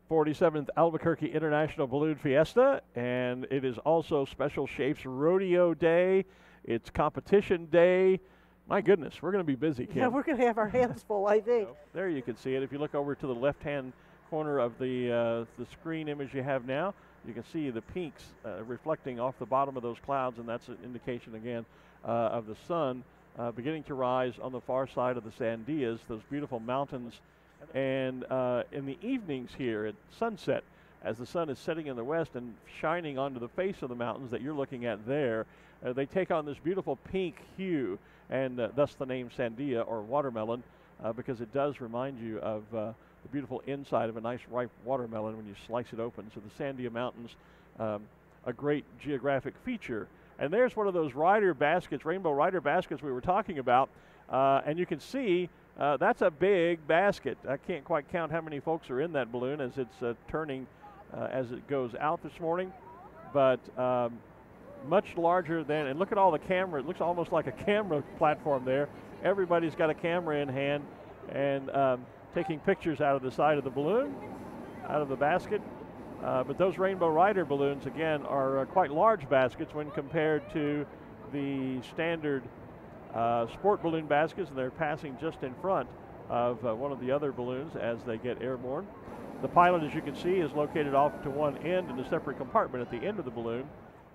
47th Albuquerque International Balloon Fiesta. And it is also Special Shapes Rodeo Day. It's Competition Day. My goodness, we're going to be busy, Kim. Yeah, we're going to have our hands full, I think. So there you can see it. If you look over to the left-hand corner of the screen image you have now, you can see the pinks reflecting off the bottom of those clouds, and that's an indication, again, of the sun beginning to rise on the far side of the Sandias, those beautiful mountains. And in the evenings here at sunset, as the sun is setting in the west and shining onto the face of the mountains that you're looking at there, they take on this beautiful pink hue, and thus the name Sandia or watermelon, because it does remind you of the beautiful inside of a nice ripe watermelon when you slice it open. So the Sandia Mountains, a great geographic feature. And there's one of those rider baskets, rainbow rider baskets we were talking about, and you can see that's a big basket. I can't quite count how many folks are in that balloon as it's turning as it goes out this morning, but much larger than, and look at all the camera, it looks almost like a camera platform there. Everybody's got a camera in hand and taking pictures out of the side of the balloon, out of the basket. But those Rainbow Rider balloons, again, are quite large baskets when compared to the standard sport balloon baskets, and they're passing just in front of one of the other balloons as they get airborne. The pilot, as you can see, is located off to one end in a separate compartment at the end of the balloon.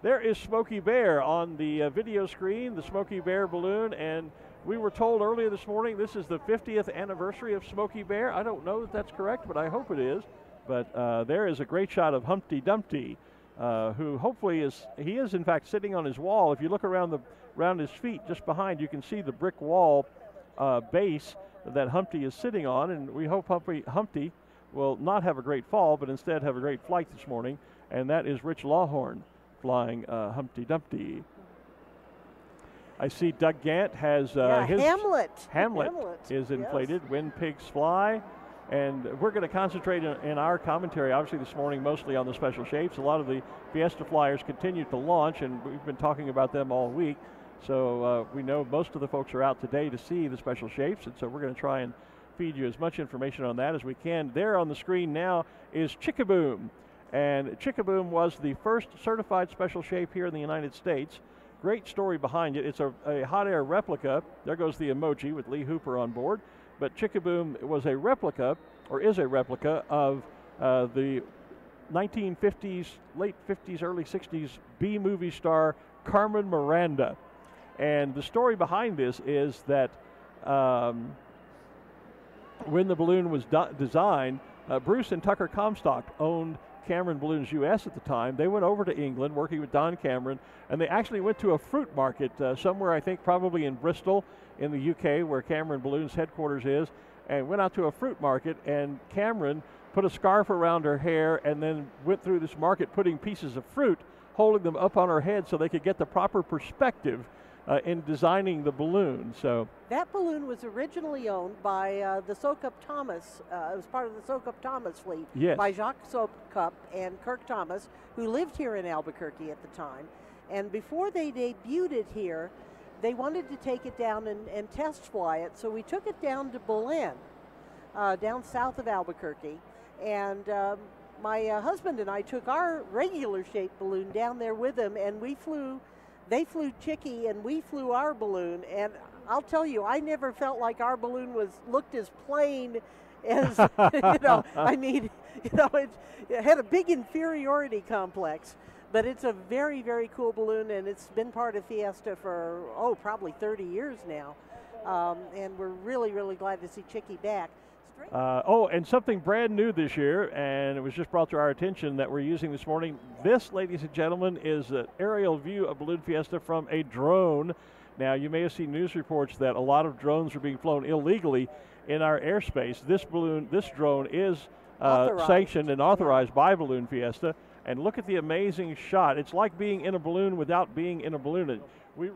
There is Smokey Bear on the video screen, the Smokey Bear balloon, and we were told earlier this morning this is the 50th anniversary of Smokey Bear. I don't know that that's correct, but I hope it is. But there is a great shot of Humpty Dumpty, who hopefully is in fact sitting on his wall. If you look around his feet just behind, you can see the brick wall base that Humpty is sitting on, and we hope Humpty will not have a great fall, but instead have a great flight this morning, and that is Rich Lawhorn flying Humpty Dumpty. I see Doug Gant has his Hamlet is inflated. Yes. When Pigs Fly. And we're going to concentrate in our commentary, obviously this morning, mostly on the special shapes. A lot of the Fiesta flyers continue to launch, and we've been talking about them all week. So we know most of the folks are out today to see the special shapes, and so we're going to try and feed you as much information on that as we can. There on the screen now is Chickaboom. And Chickaboom was the first certified special shape here in the United States. Great story behind it. It's a hot air replica. There goes the emoji with Lee Hooper on board. But Chickaboom was a replica, or is a replica, of the 1950s, late 50s, early 60s B-movie star Carmen Miranda. And the story behind this is that when the balloon was designed, Bruce and Tucker Comstock owned Cameron Balloons US at the time. They went over to England working with Don Cameron, and they actually went to a fruit market somewhere, I think probably in Bristol in the UK, where Cameron Balloons headquarters is, and went out to a fruit market, and Cameron put a scarf around her hair and then went through this market putting pieces of fruit, holding them up on her head so they could get the proper perspective in designing the balloon. So that balloon was originally owned by the Sokup Thomas. It was part of the Sokup Thomas fleet. Yes. By Jacques Sokup and Kirk Thomas, who lived here in Albuquerque at the time. And before they debuted it here, they wanted to take it down and test fly it. So we took it down to Belen, down south of Albuquerque. And my husband and I took our regular shaped balloon down there with them, and they flew Chicky and we flew our balloon, and I'll tell you, I never felt like our balloon looked as plain as, it had a big inferiority complex, but it's a very, very cool balloon, and it's been part of Fiesta for, probably 30 years now, and we're really, really glad to see Chicky back. And something brand new this year, and it was just brought to our attention that we're using this morning. This, ladies and gentlemen, is an aerial view of Balloon Fiesta from a drone. Now, you may have seen news reports that a lot of drones are being flown illegally in our airspace. This drone is sanctioned and authorized by Balloon Fiesta. And look at the amazing shot. It's like being in a balloon without being in a balloon.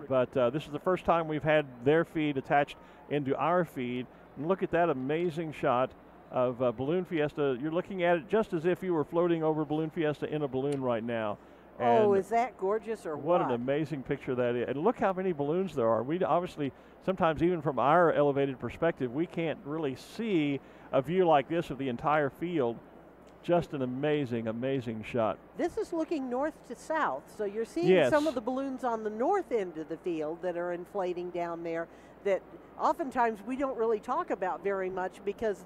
But this is the first time we've had their feed attached into our feed. And look at that amazing shot of Balloon Fiesta. You're looking at it just as if you were floating over Balloon Fiesta in a balloon right now. And is that gorgeous or what? What an amazing picture that is. And look how many balloons there are. We obviously, sometimes even from our elevated perspective, we can't really see a view like this of the entire field. Just an amazing, amazing shot. This is looking north to south, so you're seeing some of the balloons on the north end of the field that are inflating down there that oftentimes we don't really talk about very much because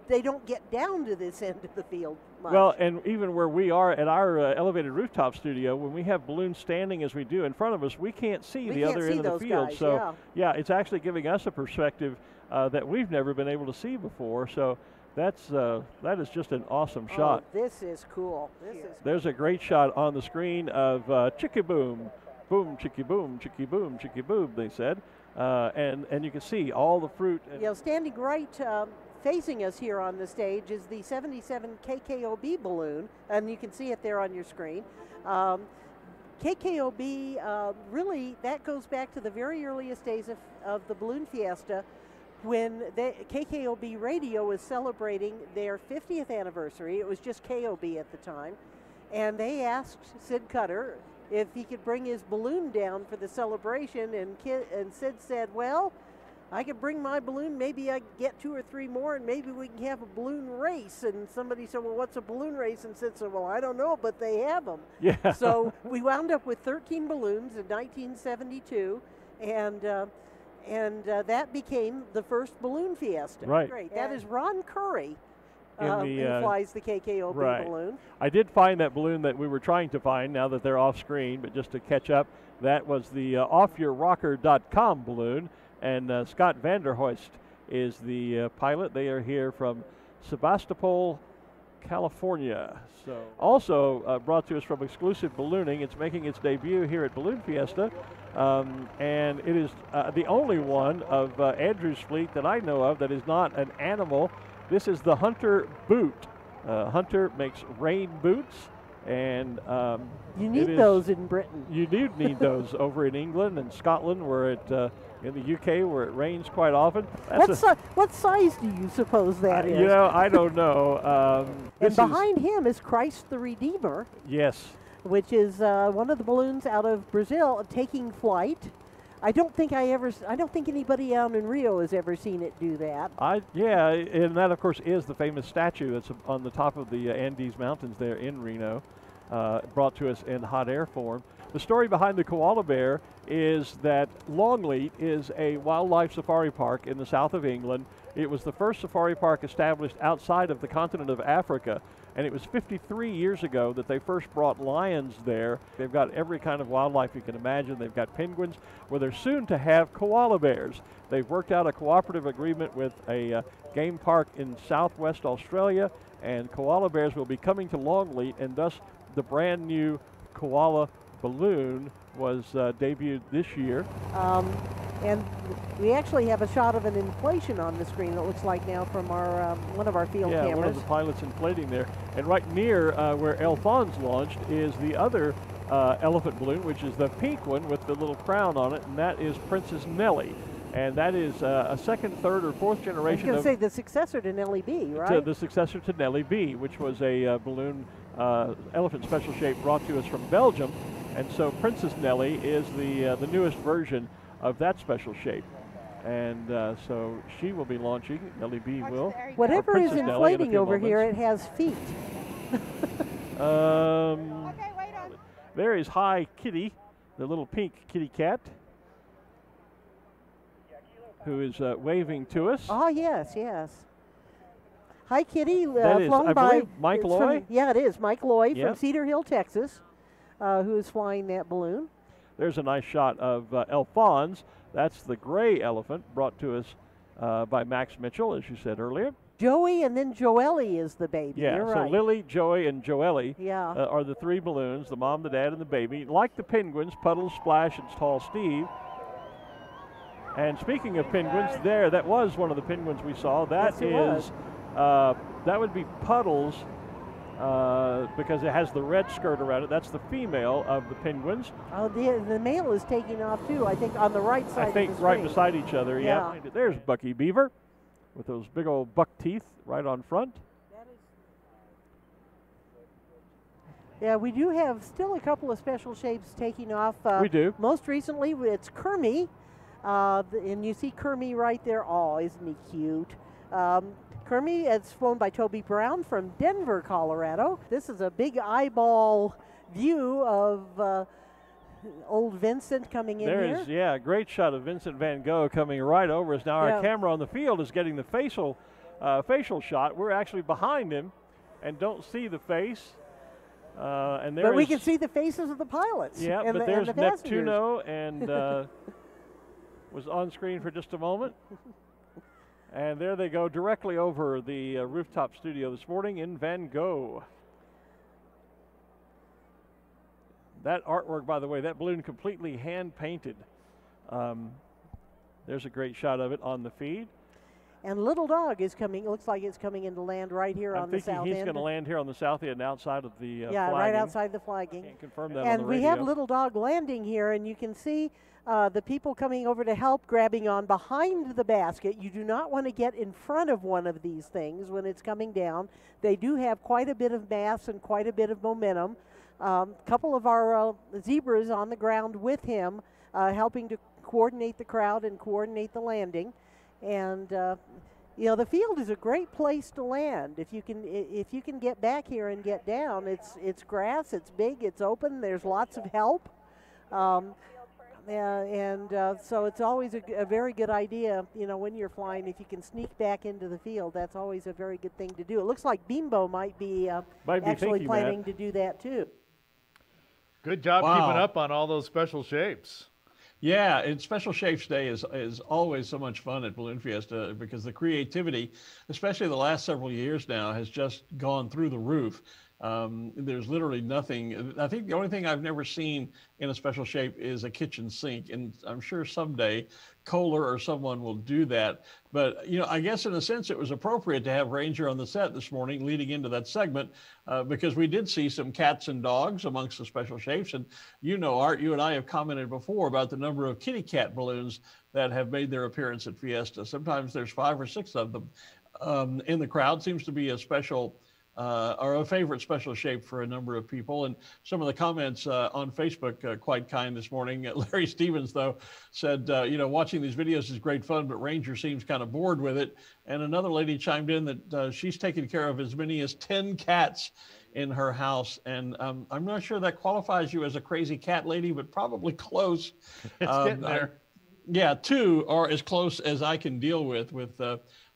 they don't get down to this end of the field much. Well, and even where we are at our elevated rooftop studio, when we have balloons standing as we do in front of us, we can't see the other end of the field. Guys, so, yeah, it's actually giving us a perspective that we've never been able to see before. So that is just an awesome shot. This is cool. There's a great shot on the screen of Chicky Boom. Boom, Chicky Boom, Chicky Boom, Chicky Boom, they said. And you can see all the fruit. Standing right facing us here on the stage is the 77 KKOB balloon, and you can see it there on your screen. KKOB, really, that goes back to the very earliest days of the Balloon Fiesta, when KKOB Radio was celebrating their 50th anniversary. It was just KOB at the time, and they asked Sid Cutter if he could bring his balloon down for the celebration, and Sid said, well, I could bring my balloon, maybe I get 2 or 3 more, and maybe we can have a balloon race. And somebody said, well, what's a balloon race? And Sid said, well, I don't know, but they have them. Yeah. So we wound up with 13 balloons in 1972, and that became the first Balloon Fiesta. Right. Great. That is Ron Curry. Who flies the KKOB balloon. I did find that balloon that we were trying to find now that they're off screen, but just to catch up, that was the offyourrocker.com balloon. and Scott Vanderhoist is the pilot. They are here from Sebastopol, California. So also brought to us from Exclusive Ballooning. It's making its debut here at Balloon Fiesta, and it is the only one of Andrew's fleet that I know of that is not an animal. This is the Hunter boot. Hunter makes rain boots, and you need those in Britain. You do need those over in England and Scotland, where it in the UK, where it rains quite often. What size do you suppose that is? You know, I don't know. And behind him is Christ the Redeemer. Yes. Which is one of the balloons out of Brazil taking flight. I don't think anybody out in Rio has ever seen it do that. Yeah, and that of course is the famous statue that's on the top of the Andes Mountains there in Reno, brought to us in hot air form. The story behind the koala bear is that Longleat is a wildlife safari park in the south of England. It was the first safari park established outside of the continent of Africa, and it was 53 years ago that they first brought lions there. They've got every kind of wildlife you can imagine. They've got penguins, where they're soon to have koala bears. They've worked out a cooperative agreement with a game park in southwest Australia, and koala bears will be coming to Longleat, and thus the brand new koala balloon was debuted this year. And we actually have a shot of an inflation on the screen, it looks like now, from our one of our field cameras. Yeah, one of the pilots inflating there. And right near where Alphonse launched is the other elephant balloon, which is the pink one with the little crown on it, and that is Princess Nellie. And that is a second, third, or fourth generation. I was going to say the successor to Nellie B, right? The successor to Nellie B, which was a balloon elephant special shape brought to us from Belgium. And so Princess Nellie is the newest version of that special shape. And so she will be launching, Nellie B will. Whatever is inflating over here, it has feet. There is Hi Kitty, the little pink kitty cat, who is waving to us. Oh, yes, yes. Hi Kitty, that is, flown I by believe, Mike Lloyd. Yeah, it is. Mike Lloyd Yep. from Cedar Hill, Texas, who is flying that balloon. There's a nice shot of Alphonse. That's the gray elephant brought to us by Max Mitchell, as you said earlier. Joey and then Joelle is the baby. Yeah, You're so right. Lily, Joey, and Joelle Yeah. are the three balloons, the mom, the dad, and the baby. Like the penguins, Puddles, Splash, and Tall Steve. And speaking of penguins, that was one of the penguins we saw. That Yes, that would be Puddles, because it has the red skirt around it. That's the female of the penguins. Oh, the male is taking off too, I think, on the right side I think of the right screen. beside each other, Yeah. yeah. There's Bucky Beaver with those big old buck teeth right on front. Yeah, we do have still a couple of special shapes taking off. We do. Most recently, it's Kermie, and you see Kermie right there. Oh, isn't he cute? Kermie is flown by Toby Brown from Denver, Colorado. This is a big eyeball view of old Vincent coming in There is, yeah, a great shot of Vincent van Gogh coming right over us. Now our camera on the field is getting the facial shot. We're actually behind him and don't see the face. And there but we can see the faces of the pilots. Yeah, and but the, there's and the passengers. Neptuno and was on screen for just a moment. And there they go directly over the rooftop studio this morning in Van Gogh. That artwork, by the way, that balloon completely hand-painted. There's a great shot of it on the feed. And Little Dog is coming. It looks like it's coming into land right here on the south end. I think he's going to land here on the south end outside of the yeah, flagging. right outside the flagging. Can't confirm that and on the we radio. have Little Dog landing here, and you can see the people coming over to help, grabbing on behind the basket. You do not want to get in front of one of these things when it's coming down. They do have quite a bit of mass and quite a bit of momentum. A couple of our zebras on the ground with him, helping to coordinate the crowd and coordinate the landing. And you know, the field is a great place to land. If you can get back here and get down, it's grass, it's big, it's open. There's lots of help, so it's always a very good idea. You know, when you're flying, if you can sneak back into the field, that's always a very good thing to do. It looks like Bimbo might be actually planning to do that too. Good job keeping up on all those special shapes. Yeah, and Special Shapes Day is always so much fun at Balloon Fiesta because the creativity, especially the last several years now, has just gone through the roof. There's literally nothing. I think the only thing I've never seen in a special shape is a kitchen sink, and I'm sure someday Kohler or someone will do that. But, you know, I guess in a sense it was appropriate to have Ranger on the set this morning leading into that segment because we did see some cats and dogs amongst the special shapes. And, you know, Art, you and I have commented before about the number of kitty cat balloons that have made their appearance at Fiesta. Sometimes there's 5 or 6 of them in the crowd. Seems to be a special or a favorite special shape for a number of people. And some of the comments on Facebook, quite kind this morning. Larry Stevens, though, said, you know, watching these videos is great fun, but Ranger seems kind of bored with it. And another lady chimed in that she's taken care of as many as 10 cats in her house. And I'm not sure that qualifies you as a crazy cat lady, but probably close. It's getting there. Yeah, 2 are as close as I can deal with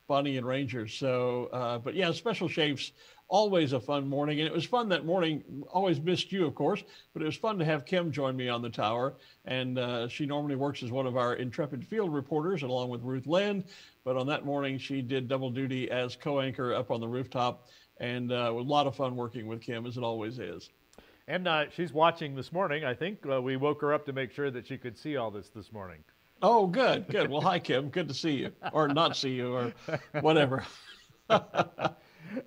Bonnie and Ranger. So, but yeah, special shapes, always a fun morning. And it was fun that morning. Always missed you, of course, but it was fun to have Kim join me on the tower. And she normally works as one of our intrepid field reporters along with Ruth Land. But on that morning, she did double duty as co-anchor up on the rooftop. And a lot of fun working with Kim, as it always is. And she's watching this morning. I think we woke her up to make sure that she could see all this morning. Oh, good, good. Well, hi, Kim. Good to see you, or not see you, or whatever.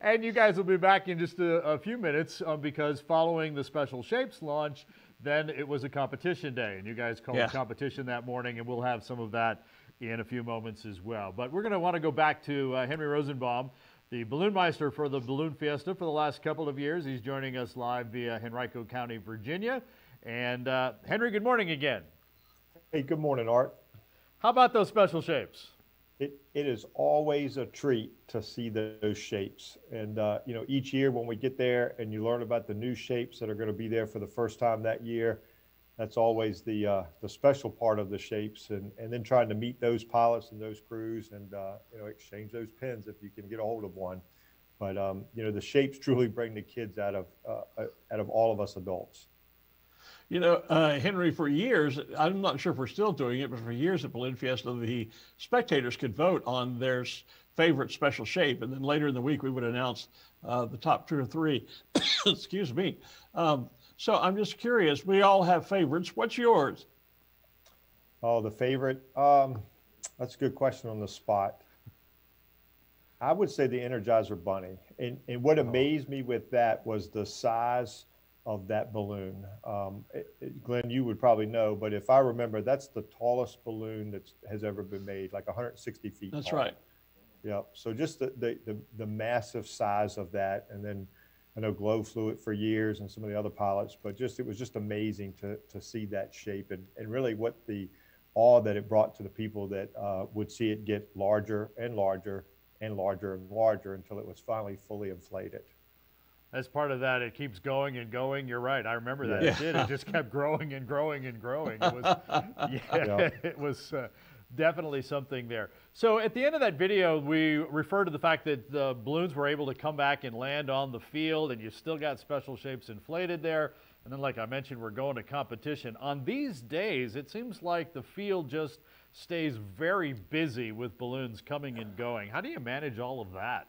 And you guys will be back in just a few minutes because following the Special Shapes launch, then it was a competition day. And you guys called a competition that morning, and we'll have some of that in a few moments as well. But we're going to want to go back to Henry Rosenbaum, the Balloon Meister for the Balloon Fiesta for the last couple of years. He's joining us live via Henrico County, Virginia. And Henry, good morning again. Hey, good morning, Art. How about those special shapes? It is always a treat to see those shapes. And, you know, each year when we get there and you learn about the new shapes that are going to be there for the first time that year, that's always the special part of the shapes. And then trying to meet those pilots and those crews and, you know, exchange those pins if you can get a hold of one. But, you know, the shapes truly bring the kids out of all of us adults. You know, Henry, for years, I'm not sure if we're still doing it, but for years at Balloon Fiesta, the spectators could vote on their favorite special shape. And then later in the week, we would announce the top 2 or 3. Excuse me. So I'm just curious, we all have favorites. What's yours? Oh, the favorite? That's a good question on the spot. I would say the Energizer Bunny. And what amazed me with that was the size of that balloon. Glenn, you would probably know, but if I remember, that's the tallest balloon that has ever been made, like 160 feet That's tall. right. Yeah, so just the massive size of that. And then I know Glow flew it for years and some of the other pilots, but it was just amazing to see that shape and really what the awe that it brought to the people that would see it get larger and larger and larger and larger until it was finally fully inflated. As part of that, it keeps going and going. You're right. I remember that. It did. It just kept growing and growing and growing. It was, it was definitely something there. So at the end of that video, we refer to the fact that the balloons were able to come back and land on the field, and you still got special shapes inflated there. And then, like I mentioned, we're going to competition. On these days, it seems like the field just stays very busy with balloons coming and going. How do you manage all of that?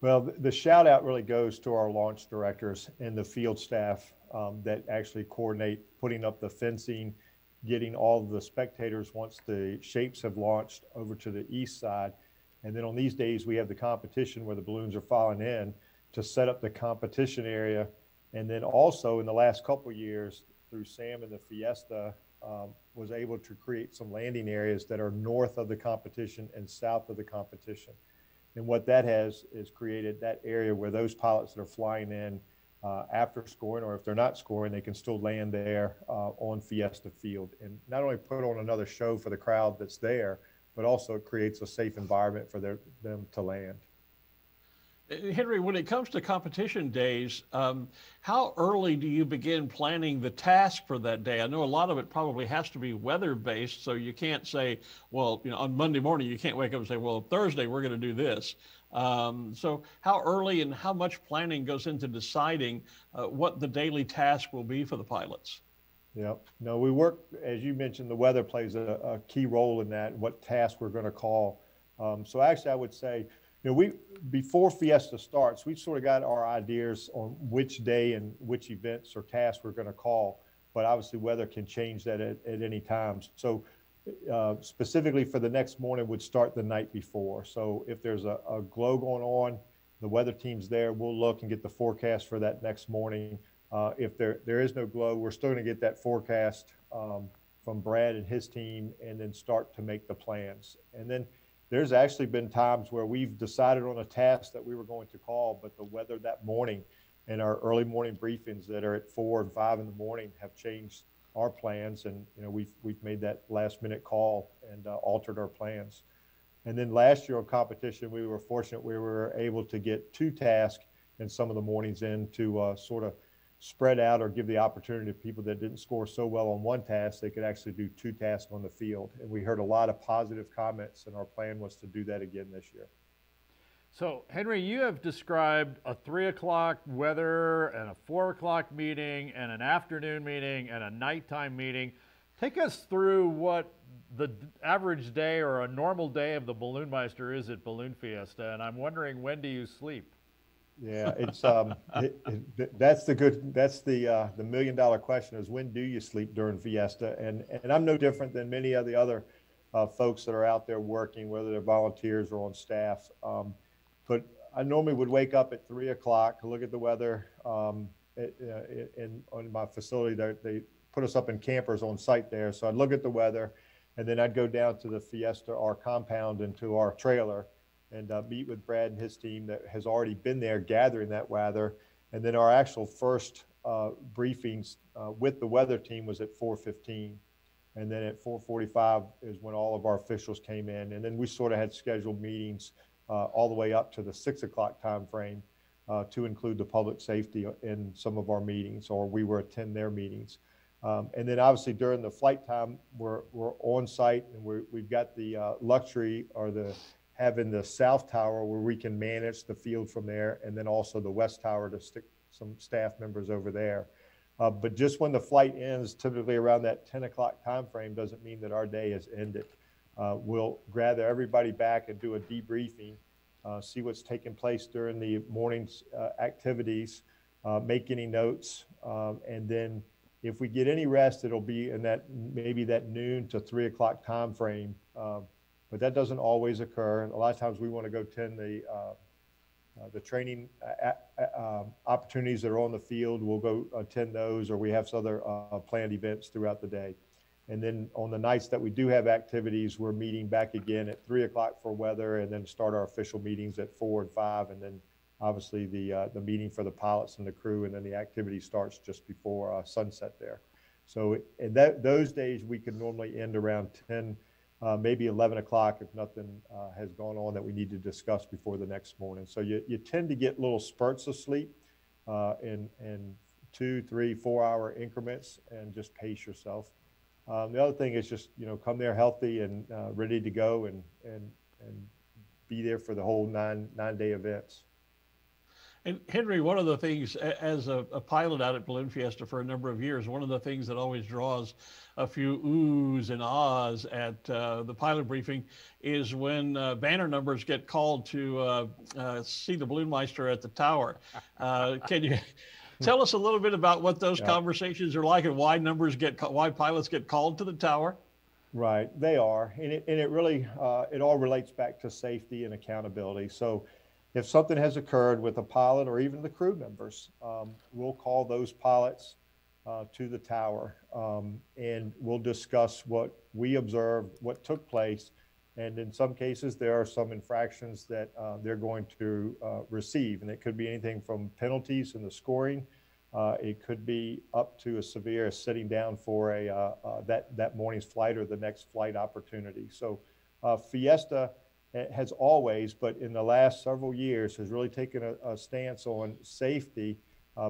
Well, the shout out really goes to our launch directors and the field staff that actually coordinate putting up the fencing, getting all of the spectators once the shapes have launched over to the east side. And then on these days, we have the competition where the balloons are falling in to set up the competition area. And then also in the last couple of years through Sam and the Fiesta was able to create some landing areas that are north of the competition and south of the competition. And what that has is created that area where those pilots that are flying in after scoring, or if they're not scoring, they can still land there on Fiesta Field and not only put on another show for the crowd that's there, but also it creates a safe environment for them to land. Henry, when it comes to competition days, how early do you begin planning the task for that day? I know a lot of it probably has to be weather-based, so you can't say, well, you know, on Monday morning, you can't wake up and say, well, Thursday, we're going to do this. So how early and how much planning goes into deciding what the daily task will be for the pilots? Yep. No, we work, as you mentioned, the weather plays a key role in that, what task we're going to call. So actually, I would say, before Fiesta starts, we've sort of got our ideas on which day and which events or tasks we're going to call. But obviously, weather can change that at any time. So specifically for the next morning would start the night before. So if there's a glow going on, the weather team's there, we'll look and get the forecast for that next morning. If there is no glow, we're still going to get that forecast from Brad and his team and then start to make the plans. And then there's actually been times where we've decided on a task that we were going to call, but the weather that morning and our early morning briefings that are at 4 and 5 in the morning have changed our plans. And, we've made that last minute call and altered our plans. And then last year on competition, we were fortunate we were able to get 2 tasks in some of the mornings in to sort of spread out or give the opportunity to people that didn't score so well on one task, they could actually do 2 tasks on the field. And we heard a lot of positive comments, and our plan was to do that again this year. So, Henry, you have described a 3 o'clock weather and a 4 o'clock meeting and an afternoon meeting and a nighttime meeting. Take us through what the average day or a normal day of the Balloon Meister is at Balloon Fiesta, and I'm wondering, when do you sleep? Yeah, it's that's the $1 million question is, when do you sleep during Fiesta? And I'm no different than many of the other folks that are out there working, whether they're volunteers or on staff. But I normally would wake up at 3 o'clock, look at the weather. On my facility, they put us up in campers on site there. So I'd look at the weather, and then I'd go down to the Fiesta, our compound, into our trailer, and meet with Brad and his team that has already been there gathering that weather. And then our actual first briefings with the weather team was at 4:15. And then at 4:45 is when all of our officials came in. And then we sort of had scheduled meetings all the way up to the 6 o'clock time frame to include the public safety in some of our meetings, or we were attend their meetings. And then obviously during the flight time, we're on site, and we've got the luxury or having the South Tower where we can manage the field from there, and then also the West Tower to stick some staff members over there. But just when the flight ends, typically around that 10 o'clock time frame, doesn't mean that our day has ended. We'll gather everybody back and do a debriefing, see what's taking place during the morning's activities, make any notes, and then if we get any rest, it'll be in maybe that noon to 3 o'clock time frame. But that doesn't always occur. And a lot of times we want to go attend the training opportunities that are on the field. We'll go attend those, or we have some other planned events throughout the day. And then on the nights that we do have activities, we're meeting back again at 3 o'clock for weather, and then start our official meetings at 4 and 5. And then obviously the meeting for the pilots and the crew, and then the activity starts just before sunset there. So in those days, we can normally end around 10, maybe 11 o'clock if nothing has gone on that we need to discuss before the next morning. So you tend to get little spurts of sleep in 2, 3, 4 hour increments, and just pace yourself. The other thing is just, come there healthy and ready to go and be there for the whole nine-day events. And Henry, one of the things, as a pilot out at Balloon Fiesta for a number of years, one of the things that always draws a few oohs and ahs at the pilot briefing is when banner numbers get called to see the Balloon Meister at the tower. Can you tell us a little bit about what those conversations are like, and why pilots get called to the tower? Right, they are, and it really it all relates back to safety and accountability. So if something has occurred with a pilot or even the crew members, we'll call those pilots to the tower, and we'll discuss what we observed, what took place. And in some cases, there are some infractions that they're going to receive. And it could be anything from penalties in the scoring. It could be up to as severe as sitting down for that morning's flight or the next flight opportunity. So Fiesta has always, but in the last several years, has really taken a stance on safety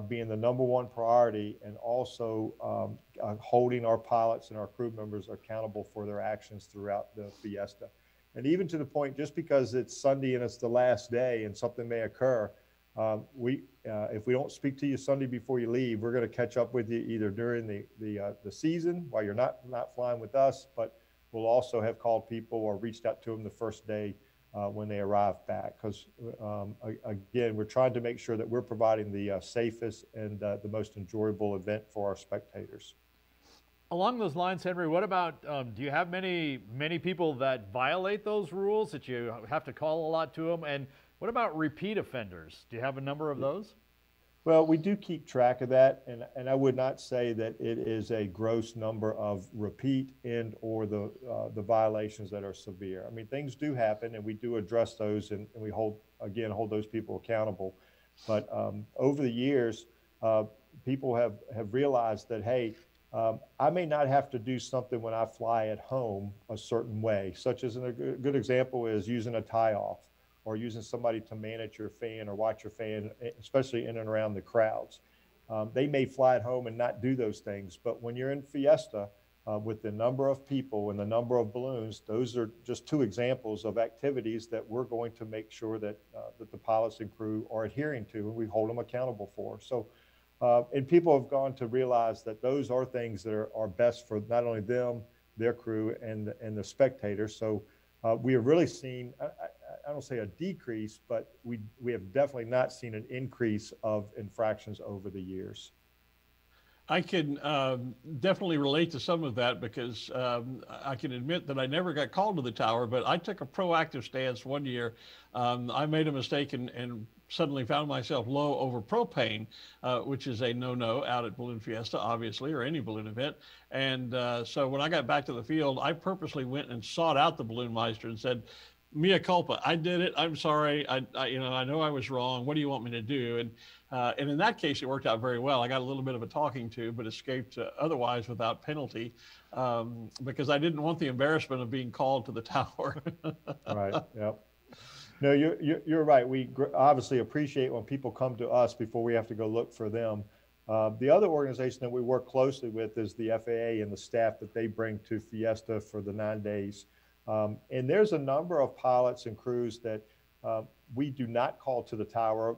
being the #1 priority, and also holding our pilots and our crew members accountable for their actions throughout the Fiesta. And even to the point, just because it's Sunday and it's the last day and something may occur, if we don't speak to you Sunday before you leave, we're going to catch up with you either during the season while you're not flying with us, but we'll also have called people or reached out to them the first day when they arrive back. Because again, we're trying to make sure that we're providing the safest and the most enjoyable event for our spectators. Along those lines, Henry, what about, do you have many people that violate those rules, that you have to call a lot to them? And what about repeat offenders? Do you have a number of those? Well, we do keep track of that, and I would not say that it is a gross number of repeat and or the violations that are severe. I mean, things do happen, and we do address those, and we hold those people accountable. But over the years, people have realized that, hey, I may not have to do something when I fly at home a certain way, such as a good example is using a tie-off or using somebody to manage your fan or watch your fan, especially in and around the crowds. They may fly at home and not do those things, but when you're in Fiesta, with the number of people and the number of balloons, those are just two examples of activities that we're going to make sure that, that the pilots and crew are adhering to and we hold them accountable for. So. And people have gone to realize that those are things that are best for not only them, their crew, and the spectators. So we have really seen, I don't say a decrease, but we have definitely not seen an increase of infractions over the years. I can definitely relate to some of that because I can admit that I never got called to the tower, but I took a proactive stance one year. I made a mistake and suddenly found myself low over propane, which is a no-no out at Balloon Fiesta, obviously, or any balloon event. And so when I got back to the field, I purposely went and sought out the balloon meister and said, mea culpa, I did it. I'm sorry. I know I was wrong. What do you want me to do? And in that case, it worked out very well. I got a little bit of a talking to, but escaped otherwise without penalty because I didn't want the embarrassment of being called to the tower. Right. Yep. No, you're right. We obviously appreciate when people come to us before we have to go look for them. The other organization that we work closely with is the FAA and the staff that they bring to Fiesta for the 9 days. And there's a number of pilots and crews that we do not call to the tower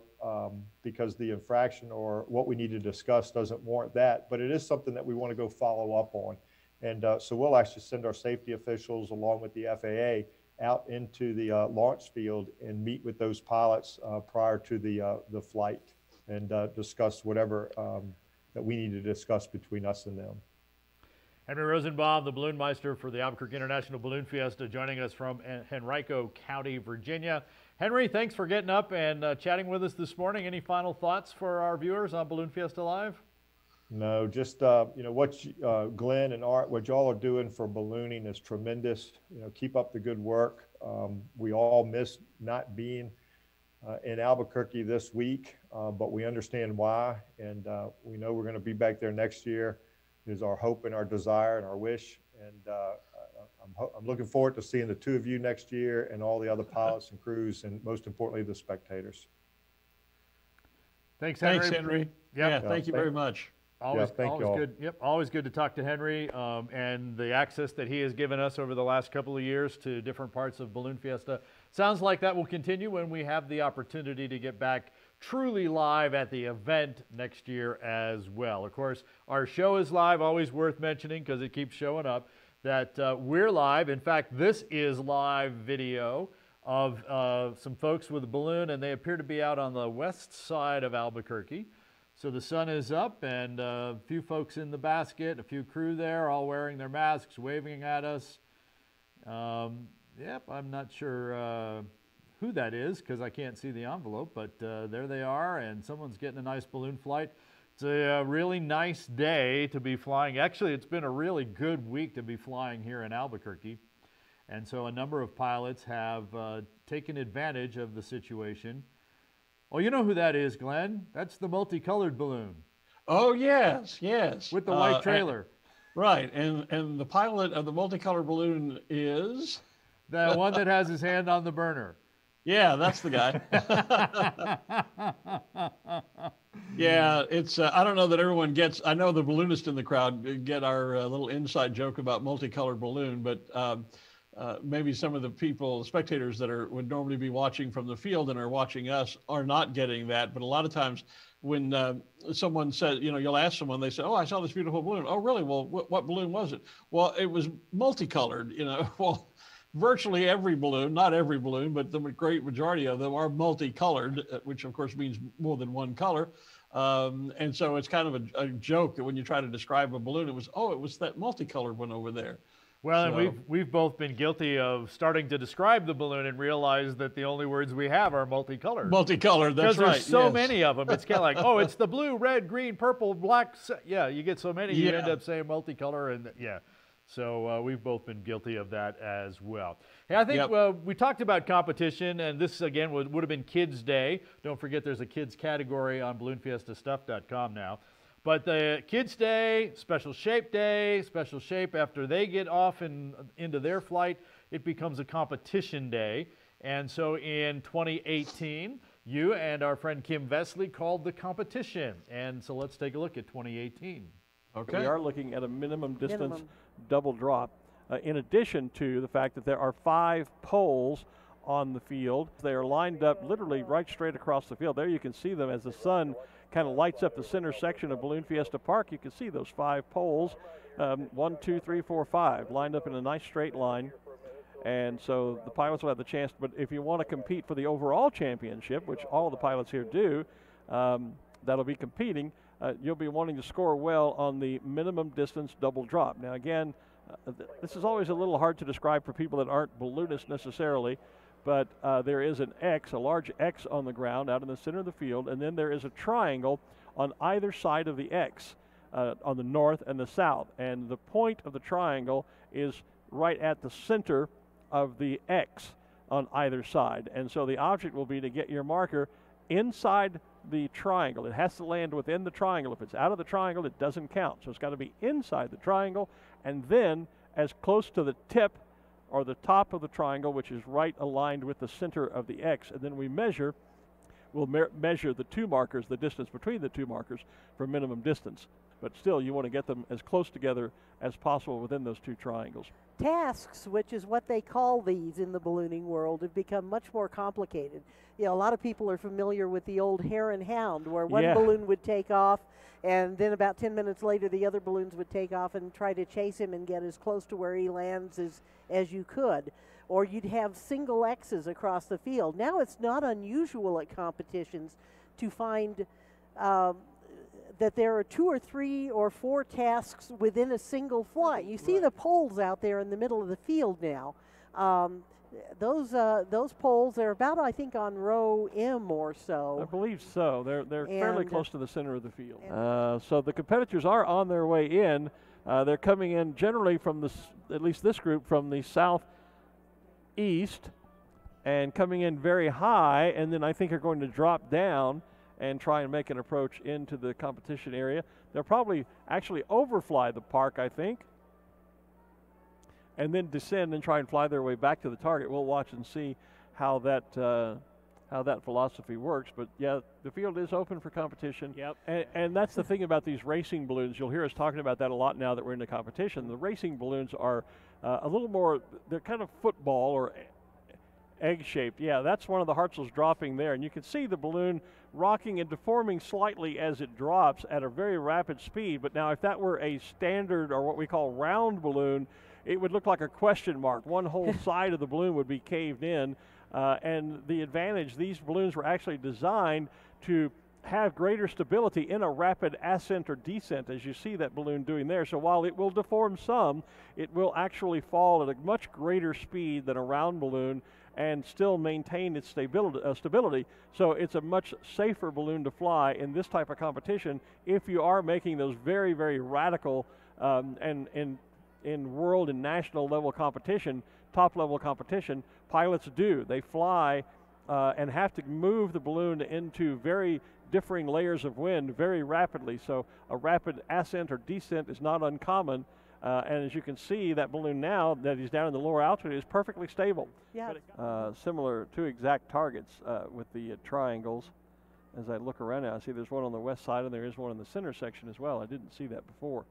because the infraction or what we need to discuss doesn't warrant that, but it is something that we want to go follow up on. And so we'll actually send our safety officials along with the FAA out into the launch field and meet with those pilots prior to the flight and discuss whatever that we need to discuss between us and them. Henry Rosenbaum, the Balloon Meister for the Albuquerque International Balloon Fiesta, joining us from Henrico County, Virginia. Henry, thanks for getting up and chatting with us this morning. Any final thoughts for our viewers on Balloon Fiesta Live? No, just what Glenn and Art, what y'all are doing for ballooning is tremendous. Keep up the good work. We all miss not being in Albuquerque this week, but we understand why, and we know we're going to be back there next year. It is our hope and our desire and our wish, and I'm looking forward to seeing the two of you next year and all the other pilots and crews, and most importantly, the spectators. Thanks, Henry. Thanks, Henry. Yeah, thank you very much. Always, thank you all. Good. Yep, always good to talk to Henry and the access that he has given us over the last couple of years to different parts of Balloon Fiesta. Sounds like that will continue when we have the opportunity to get back truly live at the event next year as well. Of course, our show is live, always worth mentioning because it keeps showing up that we're live. In fact, this is live video of some folks with a balloon, and they appear to be out on the west side of Albuquerque. So the sun is up and a few folks in the basket, a few crew there, all wearing their masks, waving at us. Yep, I'm not sure who that is because I can't see the envelope, but there they are, and someone's getting a nice balloon flight. It's a really nice day to be flying. Actually, it's been a really good week to be flying here in Albuquerque. And so a number of pilots have taken advantage of the situation. Oh, you know who that is, Glenn? That's the multicolored balloon. Oh, yes, yes. With the white trailer. Right, and the pilot of the multicolored balloon is? The one that has his hand on the burner. Yeah, that's the guy. Yeah, it's, I don't know that everyone gets, I know the balloonists in the crowd get our little inside joke about multicolored balloon, but maybe some of the people, spectators that would normally be watching from the field and are watching us are not getting that. But a lot of times when someone says, you know, you'll ask someone, they say, oh, I saw this beautiful balloon. Oh, really? Well, what balloon was it? Well, it was multicolored, you know. Well, virtually every balloon, not every balloon, but the great majority of them are multicolored, which of course means more than one color. And so it's kind of a joke that when you try to describe a balloon, it was that multicolored one over there. Well, So- and we've both been guilty of starting to describe the balloon and realize that the only words we have are multicolored. Multicolored, that's right. Because there's so yes. many of them. It's kind of like, oh, it's the blue, red, green, purple, black. Yeah, you get so many, you Yeah. end up saying multicolor, and yeah. So we've both been guilty of that as well. Hey, I think Yep. we talked about competition, and this again would have been Kids Day. Don't forget, there's a kids category on BalloonFiestaStuff.com now. But the Kids Day, Special Shape Day, Special Shape after they get off into their flight, it becomes a competition day. And so in 2018, you and our friend Kim Vesley called the competition. And so let's take a look at 2018. Okay. We are looking at a minimum distance double drop, in addition to the fact that there are 5 poles on the field. They are lined up literally right straight across the field. There you can see them as the sun kind of lights up the center section of Balloon Fiesta Park. You can see those 5 poles, 1, 2, 3, 4, 5, lined up in a nice straight line. And so the pilots will have the chance, but if you want to compete for the overall championship, which all the pilots here do, that'll be competing, you'll be wanting to score well on the minimum distance double drop. Now again, this is always a little hard to describe for people that aren't balloonists necessarily, but there is an X, a large X on the ground out in the center of the field, and then there is a triangle on either side of the X, on the north and the south. And the point of the triangle is right at the center of the X on either side. And so the object will be to get your marker inside the triangle. It has to land within the triangle. If it's out of the triangle, it doesn't count. So it's got to be inside the triangle, and then as close to the tip or the top of the triangle, which is right aligned with the center of the X. And then we'll measure the 2 markers, the distance between the 2 markers for minimum distance. But still, you want to get them as close together as possible within those 2 triangles. Tasks, which is what they call these in the ballooning world, have become much more complicated. You know, a lot of people are familiar with the old hare and hound, where one balloon would take off, and then about 10 minutes later, the other balloons would take off and try to chase him and get as close to where he lands as you could. Or you'd have single X's across the field. Now it's not unusual at competitions to find that there are 2 or 3 or 4 tasks within a single flight. You see the poles out there in the middle of the field now. Those poles are about, I think, on row M or so. I believe so. They're fairly close to the center of the field. So the competitors are on their way in. They're coming in generally from at least this group, from the southeast, and coming in very high, and then I think are going to drop down and try and make an approach into the competition area. They'll probably actually overfly the park, I think, and then descend and try and fly their way back to the target. We'll watch and see how that philosophy works. But yeah, the field is open for competition. Yep. And that's the thing about these racing balloons. You'll hear us talking about that a lot now that we're in the competition. The racing balloons are a little more, they're kind of football or egg-shaped. Yeah, that's one of the Hartzels dropping there. And you can see the balloon rocking and deforming slightly as it drops at a very rapid speed. But now if that were a standard or what we call round balloon, it would look like a question mark. One whole side of the balloon would be caved in. And the advantage, these balloons were actually designed to have greater stability in a rapid ascent or descent, as you see that balloon doing there. So while it will deform some, it will actually fall at a much greater speed than a round balloon and still maintain its stability. So it's a much safer balloon to fly in this type of competition if you are making those very, very radical and in world and national level competition, top level competition, pilots do. They fly and have to move the balloon into very differing layers of wind very rapidly. So a rapid ascent or descent is not uncommon. And as you can see, that balloon now that he's down in the lower altitude is perfectly stable. Yeah. Similar to exact targets with the triangles. As I look around now, I see there's one on the west side and there is one in the center section as well. I didn't see that before.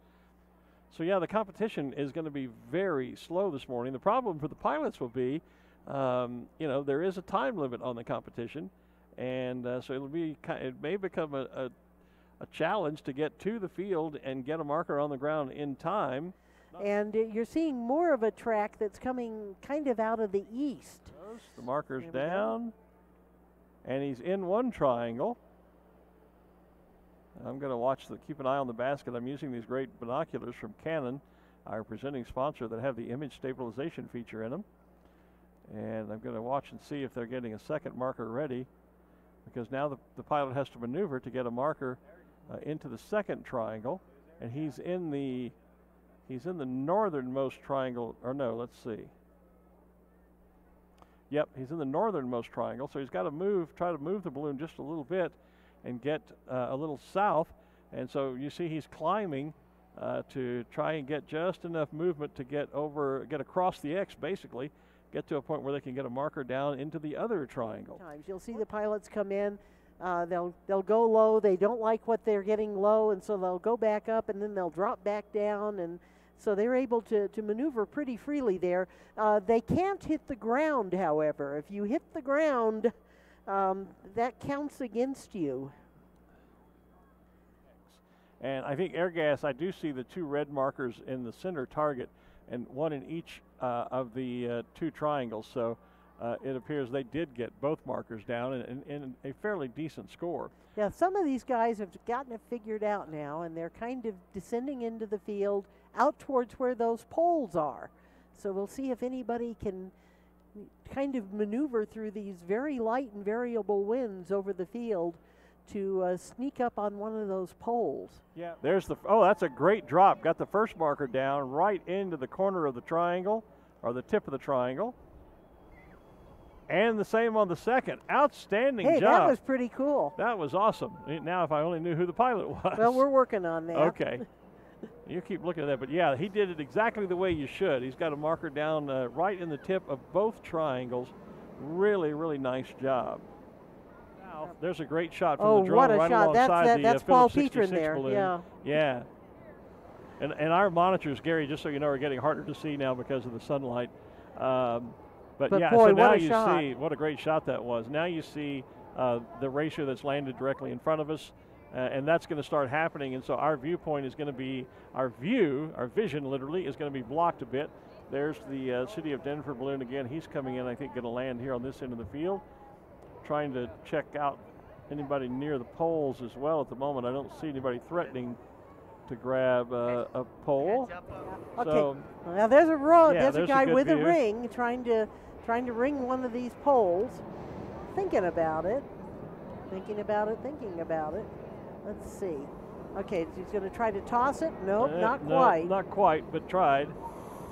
So yeah, the competition is going to be very slow this morning. The problem for the pilots will be, you know, there is a time limit on the competition, and so it may become a challenge to get to the field and get a marker on the ground in time. And you're seeing more of a track that's coming kind of out of the east. The marker's down, and he's in one triangle. I'm going to keep an eye on the basket. I'm using these great binoculars from Canon, our presenting sponsor, that have the image stabilization feature in them. And I'm going to watch and see if they're getting a second marker ready, because now the pilot has to maneuver to get a marker into the second triangle, and he's in the northernmost triangle, or no, let's see. Yep, he's in the northernmost triangle, so he's got to try to move the balloon just a little bit and get a little south. And so you see he's climbing to try and get just enough movement to get across the X, basically, get to a point where they can get a marker down into the other triangle. You'll see the pilots come in. They'll go low. They don't like what they're getting low, and so they'll go back up, and then they'll drop back down, and so they're able to maneuver pretty freely there. They can't hit the ground, however. If you hit the ground, that counts against you. And I think air gas, I do see the two red markers in the center target, and one in each of the two triangles. So it appears they did get both markers down in a fairly decent score. Yeah, some of these guys have gotten it figured out now, and they're kind of descending into the field out towards where those poles are. So we'll see if anybody can kind of maneuver through these very light and variable winds over the field to sneak up on one of those poles. Yeah, that's a great drop. Got the first marker down right into the corner of the triangle, or the tip of the triangle. And the same on the second. Outstanding job. Hey, that was pretty cool. That was awesome. Now if I only knew who the pilot was. Well, we're working on that. Okay. You keep looking at that. But yeah, he did it exactly the way you should. He's got a marker down right in the tip of both triangles. Really, really nice job. Now, there's a great shot from the drone right alongside that's the Paul Phillips 66 Petrin there. balloon. Yeah. Yeah. And our monitors, Gary, just so you know, are getting harder to see now because of the sunlight. But yeah, boy, so now you shot. see what a great shot that was. Now you see the ratio that's landed directly in front of us, and that's going to start happening. And so our viewpoint is going to be, our vision literally is going to be blocked a bit. There's the City of Denver balloon again. He's coming in, I think, going to land here on this end of the field. Trying to check out anybody near the poles as well at the moment. I don't see anybody threatening to grab a pole. Okay. So, now there's a road. Yeah, there's a guy with view. a ring trying to ring one of these poles. Thinking about it. Thinking about it. Let's see. Okay, he's going to try to toss it. Nope, not quite. No, not quite, but tried.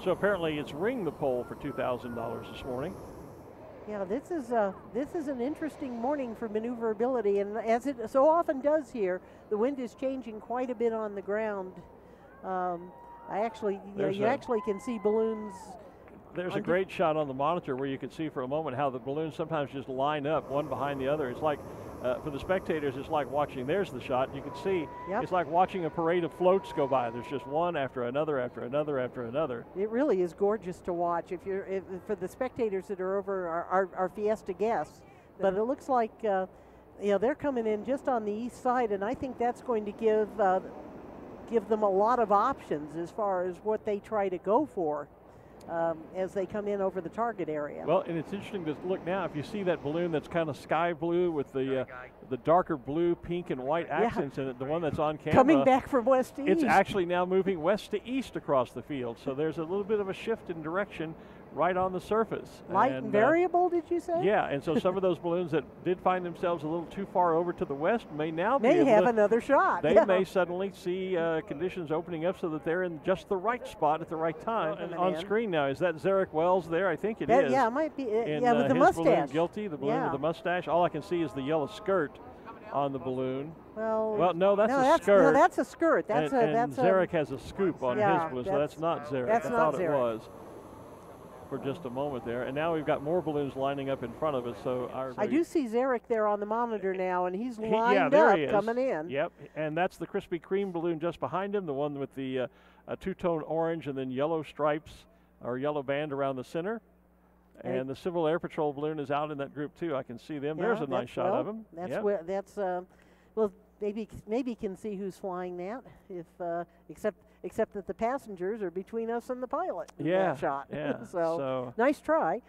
So apparently it's ring the pole for $2,000 this morning. Yeah, this is an interesting morning for maneuverability, and as it so often does here, the wind is changing quite a bit on the ground. You actually can see balloons. There's a great shot on the monitor where you can see for a moment how the balloons sometimes just line up one behind the other. It's like, for the spectators, it's like watching, there's the shot. You can see It's like watching a parade of floats go by. There's just one after another after another after another. It really is gorgeous to watch for the spectators that are over our Fiesta guests. But it looks like they're coming in just on the east side, and I think that's going to give them a lot of options as far as what they try to go for. As they come in over the target area. Well, and it's interesting to look now. If you see that balloon that's kind of sky blue with the darker blue, pink, and white accents in it, the one that's on camera. Coming back from west to east. It's actually now moving west to east across the field. So there's a little bit of a shift in direction right on the surface. Light and variable, did you say? Yeah, and so some of those balloons that did find themselves a little too far over to the west may now have another shot. They may suddenly see conditions opening up so that they're in just the right spot at the right time. And on screen now, is that Zarek Wells there? I think it is. Yeah, it might be. With the his mustache. Balloon Guilty, the balloon with the mustache. All I can see is the yellow skirt on the balloon. Well, no, that's a skirt. No, that's a skirt. And Zarek has a scoop on his balloon, so that's not Zarek. That's I not thought Zarek. it was for just a moment there. And now we've got more balloons lining up in front of us. So I do see Zarek there on the monitor now, and he's lined there up he is. coming in. Yep, and that's the Krispy Kreme balloon just behind him, the one with the a two-tone orange and then yellow stripes or yellow band around the center. And the Civil Air Patrol balloon is out in that group too. I can see them. Yeah, There's a nice shot of them. That's yep. where well, maybe can see who's flying that. If except that the passengers are between us and the pilot. In that shot. Yeah. so nice try.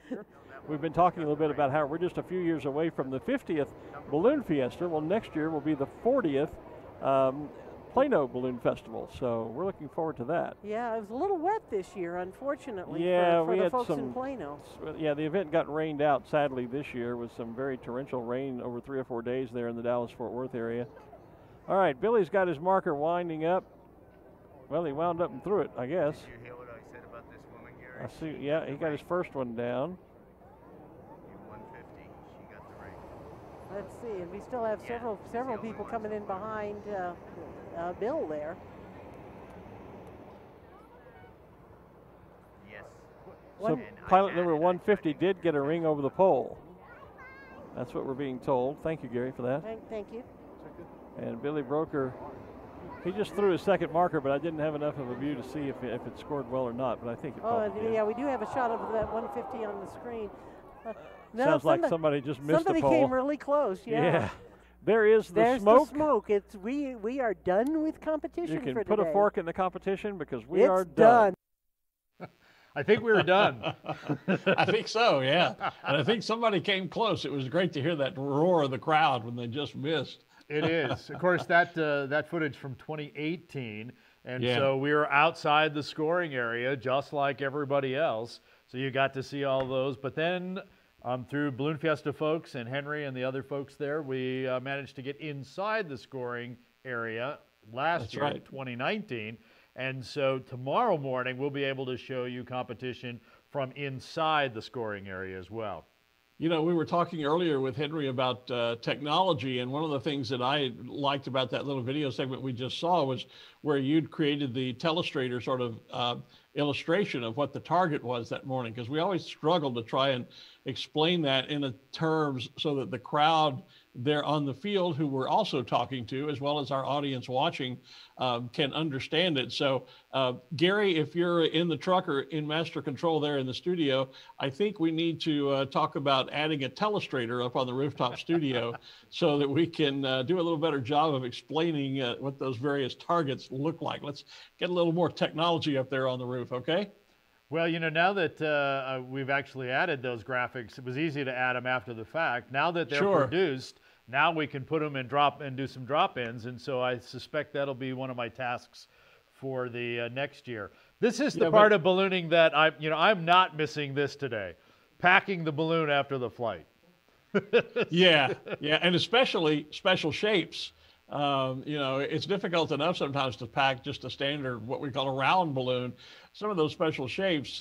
We've been talking a little bit about how we're just a few years away from the 50th Balloon Fiesta. Well, next year will be the 40th Plano Balloon Festival, so we're looking forward to that. Yeah, it was a little wet this year, unfortunately, yeah, for we the had folks in Plano. Yeah, the event got rained out, sadly, this year with some very torrential rain over 3 or 4 days there in the Dallas-Fort Worth area. All right, Billy's got his marker winding up. Well, he wound up and threw it, I guess. Did you hear what I said about this woman, Gary? I see, yeah, he got his first one down. 150, she got the ring. Let's see, and we still have several people coming in behind Bill there. Yes. So pilot number 150 did get a ring over the pole. That's what we're being told. Thank you, Gary, for that. Thank you. And Billy Broker, he just threw his second marker, but I didn't have enough of a view to see if it scored well or not, but I think it probably did. Yeah, we do have a shot of that 150 on the screen. No, sounds like somebody just missed the pole. Somebody came really close, yeah. There's the smoke. It's we are done with competition You can for put today. a fork in the competition because we are done. I think we're done. I think so, yeah. And I think somebody came close. It was great to hear that roar of the crowd when they just missed. It is. Of course, that footage from 2018, and so we were outside the scoring area just like everybody else. So you got to see all those. But then through Balloon Fiesta folks and Henry and the other folks there, we managed to get inside the scoring area last year, 2019. And so tomorrow morning, we'll be able to show you competition from inside the scoring area as well. You know, we were talking earlier with Henry about technology, and one of the things that I liked about that little video segment we just saw was where you'd created the telestrator sort of illustration of what the target was that morning, because we always struggle to try and explain that in terms so that the crowd there on the field, who we're also talking to, as well as our audience watching, can understand it. So Gary, if you're in the truck or in master control there in the studio, I think we need to talk about adding a telestrator up on the rooftop studio so that we can do a little better job of explaining what those various targets look like. Let's get a little more technology up there on the roof, okay? Well, you know, now that we've actually added those graphics, it was easy to add them after the fact. Now that they're produced, now we can put them and do some drop-ins, and so I suspect that'll be one of my tasks for the next year. This is the part of ballooning that I'm not missing this today. Packing the balloon after the flight. yeah, and especially special shapes. You know, it's difficult enough sometimes to pack just a standard, what we call a round balloon. Some of those special shapes,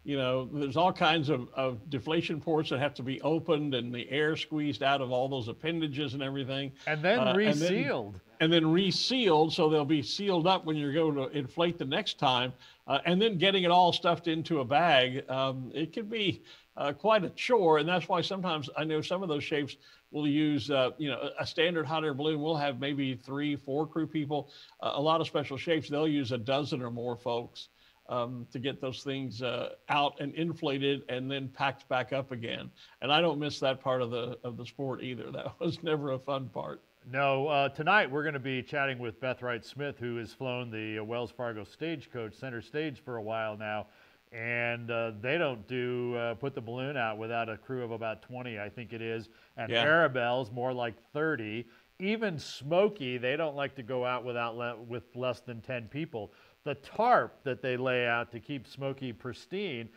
you know, there's all kinds of deflation ports that have to be opened and the air squeezed out of all those appendages and everything. And then resealed. And then resealed, so they'll be sealed up when you're going to inflate the next time. And then getting it all stuffed into a bag, it can be quite a chore. And that's why sometimes I know some of those shapes will use, you know, a standard hot air balloon will have maybe 3-4 crew people. A lot of special shapes, they'll use a dozen or more folks to get those things out and inflated and then packed back up again. And I don't miss that part of the sport either. That was never a fun part. No, tonight we're going to be chatting with Beth Wright-Smith, who has flown the Wells Fargo Stagecoach center stage for a while now. And they don't put the balloon out without a crew of about 20, I think it is. And Arabelle's more like 30. Even Smokey, they don't like to go out with less than 10 people. The tarp that they lay out to keep Smokey pristine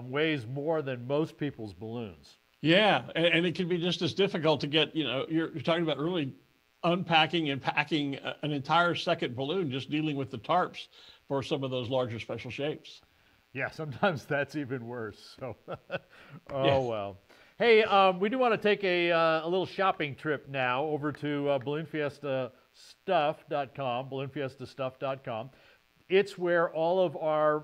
weighs more than most people's balloons. Yeah, and it can be just as difficult to get, you know, you're talking about really unpacking and packing an entire second balloon, just dealing with the tarps for some of those larger special shapes. Yeah, sometimes that's even worse. So, well. Hey, we do want to take a little shopping trip now over to balloonfiestastuff.com, balloonfiestastuff.com. It's where all of our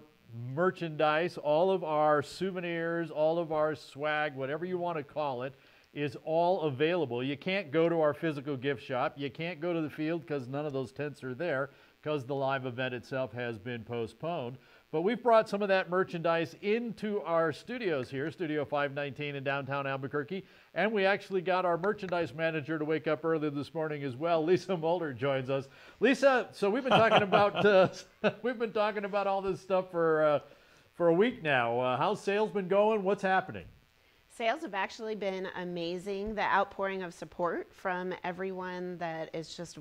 merchandise, all of our souvenirs, all of our swag, whatever you want to call it, is all available. You can't go to our physical gift shop. You can't go to the field because none of those tents are there. because the live event itself has been postponed. But we've brought some of that merchandise into our studios here, Studio 519 in downtown Albuquerque, and we actually got our merchandise manager to wake up early this morning as well. Lisa Mulder joins us. Lisa, so we've been talking about all this stuff for a week now. How's sales been going? What's happening? Sales have actually been amazing. The outpouring of support from everyone that is just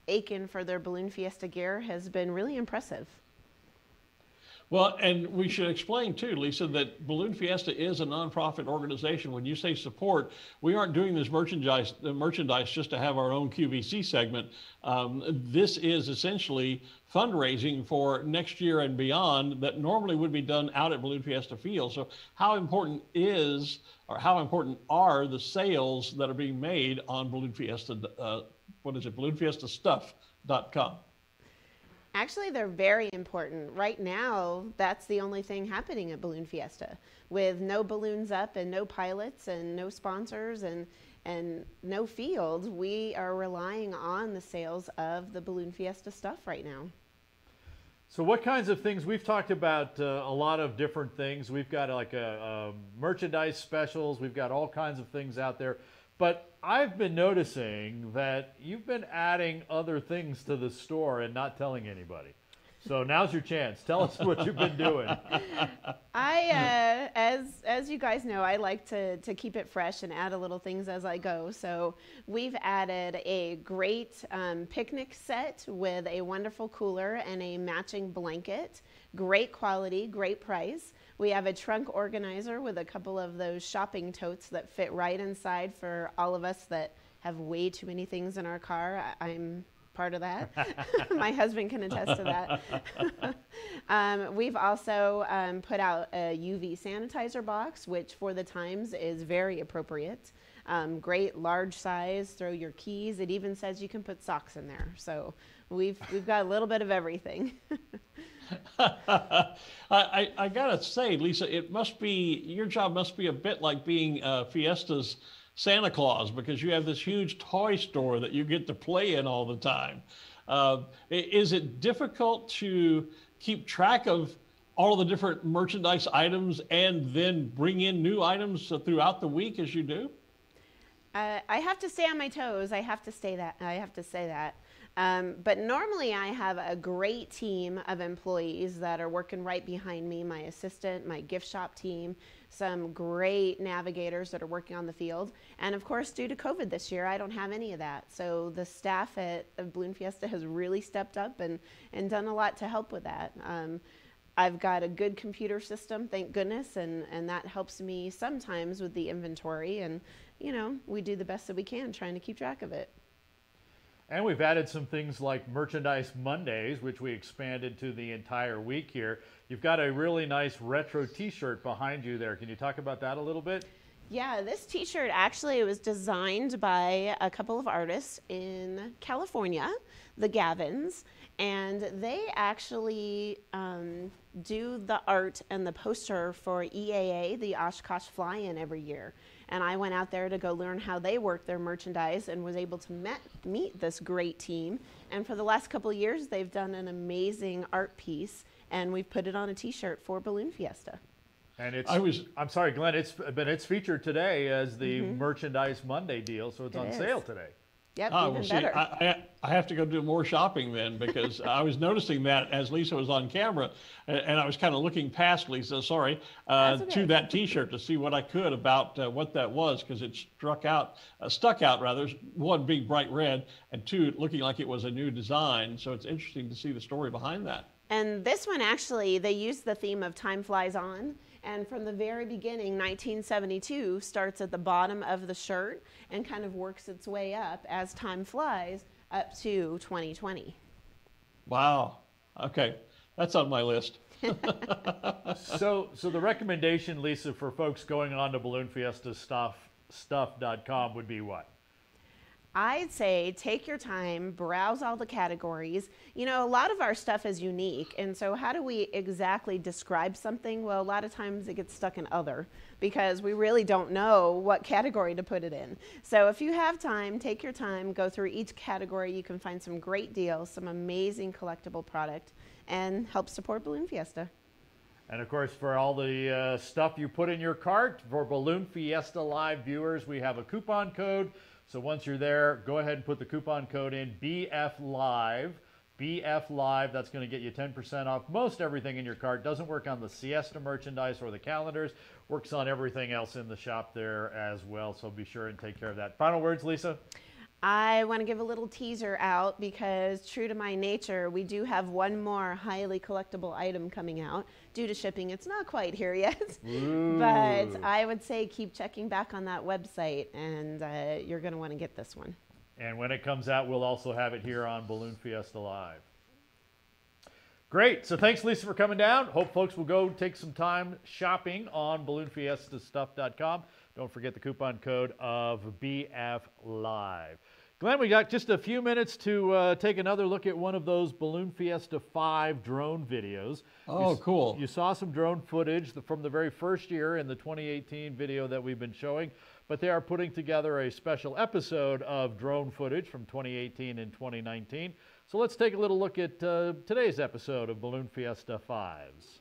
aching for their Balloon Fiesta gear has been really impressive. Well, and we should explain too, Lisa, that Balloon Fiesta is a nonprofit organization. When you say support, we aren't doing this merchandise just to have our own QVC segment. This is essentially fundraising for next year and beyond that normally would be done out at Balloon Fiesta Field. So how important are the sales that are being made on Balloon Fiesta, balloonfiestastuff.com? Actually, they're very important. Right now, that's the only thing happening at Balloon Fiesta. With no balloons up and no pilots and no sponsors and no fields, we are relying on the sales of the Balloon Fiesta stuff right now. So what kinds of things? We've talked about a lot of different things. We've got like a merchandise specials. We've got all kinds of things out there. But I've been noticing that you've been adding other things to the store and not telling anybody. So now's your chance. Tell us what you've been doing. As you guys know, I like to keep it fresh and add a little things as I go. So we've added a great picnic set with a wonderful cooler and a matching blanket. Great quality, great price. We have a trunk organizer with a couple of those shopping totes that fit right inside for all of us that have way too many things in our car. I'm part of that. My husband can attest to that. We've also put out a UV sanitizer box, which for the times is very appropriate. Great large size, throw your keys. It even says you can put socks in there. So we've got a little bit of everything. I gotta say, Lisa, your job must be a bit like being Fiesta's Santa Claus, because you have this huge toy store that you get to play in all the time. Is it difficult to keep track of all of the different merchandise items and then bring in new items throughout the week as you do? I have to stay on my toes. I have to say that. But normally I have a great team of employees that are working right behind me, my assistant, my gift shop team, some great navigators that are working on the field. And of course, due to COVID this year, I don't have any of that. So the staff at Balloon Fiesta has really stepped up and done a lot to help with that. I've got a good computer system, thank goodness, and that helps me sometimes with the inventory. And, you know, we do the best that we can trying to keep track of it. And we've added some things like Merchandise Mondays, which we expanded to the entire week here. You've got a really nice retro t-shirt behind you there. Can you talk about that a little bit? Yeah, this t-shirt actually was designed by a couple of artists in California, the Gavins, and they actually do the art and the poster for EAA, the Oshkosh Fly-In, every year. And I went out there to go learn how they work their merchandise and was able to meet this great team. And for the last couple of years, they've done an amazing art piece, and we've put it on a t-shirt for Balloon Fiesta. And I'm sorry, Glenn, it's featured today as the Merchandise Monday deal, so it's on sale today. Yep, even better. I have to go do more shopping then, because I was noticing that as Lisa was on camera, and I was kind of looking past Lisa, to that t-shirt to see what I could about what that was, because it stuck out, one being bright red, and two, looking like it was a new design. So it's interesting to see the story behind that. And this one, actually, they used the theme of Time Flies On. And from the very beginning, 1972 starts at the bottom of the shirt and kind of works its way up as time flies up to 2020. Wow. Okay. That's on my list. So the recommendation, Lisa, for folks going on to balloonfiestastuff.com would be what? I'd say take your time, browse all the categories. You know, a lot of our stuff is unique, and so how do we exactly describe something? Well, a lot of times it gets stuck in other because we really don't know what category to put it in. So if you have time, take your time, go through each category. You can find some great deals, some amazing collectible product, and help support Balloon Fiesta. And of course, for all the stuff you put in your cart, for Balloon Fiesta Live viewers, we have a coupon code. So once you're there, go ahead and put the coupon code in, BFLive. BFLive, that's going to get you 10% off most everything in your cart. Doesn't work on the Siesta merchandise or the calendars. Works on everything else in the shop there as well. So be sure and take care of that. Final words, Lisa? I want to give a little teaser out because true to my nature, we do have one more highly collectible item coming out. Due to shipping, it's not quite here yet. But I would say keep checking back on that website, and you're going to want to get this one. And when it comes out, we'll also have it here on Balloon Fiesta Live. Great. So thanks, Lisa, for coming down. Hope folks will go take some time shopping on balloonfiestastuff.com. Don't forget the coupon code of BFLive. Glenn, we got just a few minutes to take another look at one of those Balloon Fiesta 5 drone videos. Oh, cool. You saw some drone footage from the very first year in the 2018 video that we've been showing, but they are putting together a special episode of drone footage from 2018 and 2019. So let's take a little look at today's episode of Balloon Fiesta 5s.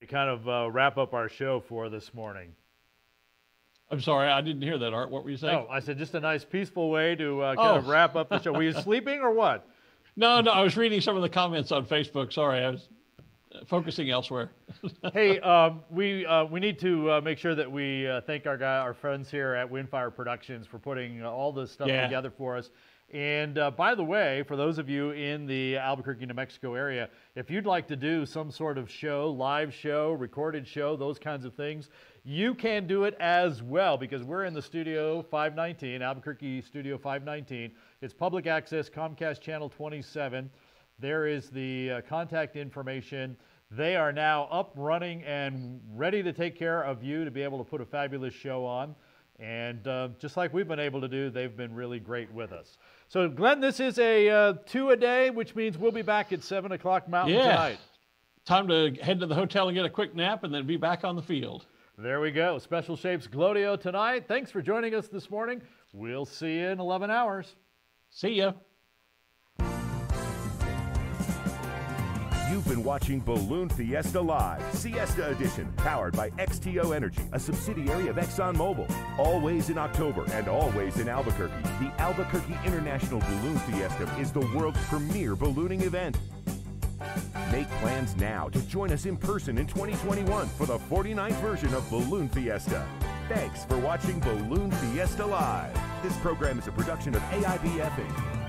To kind of wrap up our show for this morning. I'm sorry, I didn't hear that, Art. What were you saying? Oh, I said just a nice peaceful way to kind of wrap up the show. Were you sleeping or what? No, I was reading some of the comments on Facebook. Sorry, I was focusing elsewhere. Hey, we need to make sure that we thank our friends here at Windfire Productions for putting all this stuff together for us. And by the way, for those of you in the Albuquerque, New Mexico area, if you'd like to do some sort of show, live show, recorded show, those kinds of things, you can do it as well, because we're in the Studio 519, Albuquerque Studio 519. It's public access, Comcast Channel 27. There is the contact information. They are now up, running, and ready to take care of you to be able to put a fabulous show on. And just like we've been able to do, they've been really great with us. So, Glenn, this is a 2-a-day, which means we'll be back at 7 o'clock Mountain tonight. Time to head to the hotel and get a quick nap and then be back on the field. There we go. Special Shapes Glodio tonight. Thanks for joining us this morning. We'll see you in 11 hours. See ya. You've been watching Balloon Fiesta Live, Siesta Edition, powered by XTO Energy, a subsidiary of ExxonMobil. Always in October and always in Albuquerque, the Albuquerque International Balloon Fiesta is the world's premier ballooning event. Make plans now to join us in person in 2021 for the 49th version of Balloon Fiesta. Thanks for watching Balloon Fiesta Live. This program is a production of AIBF Inc.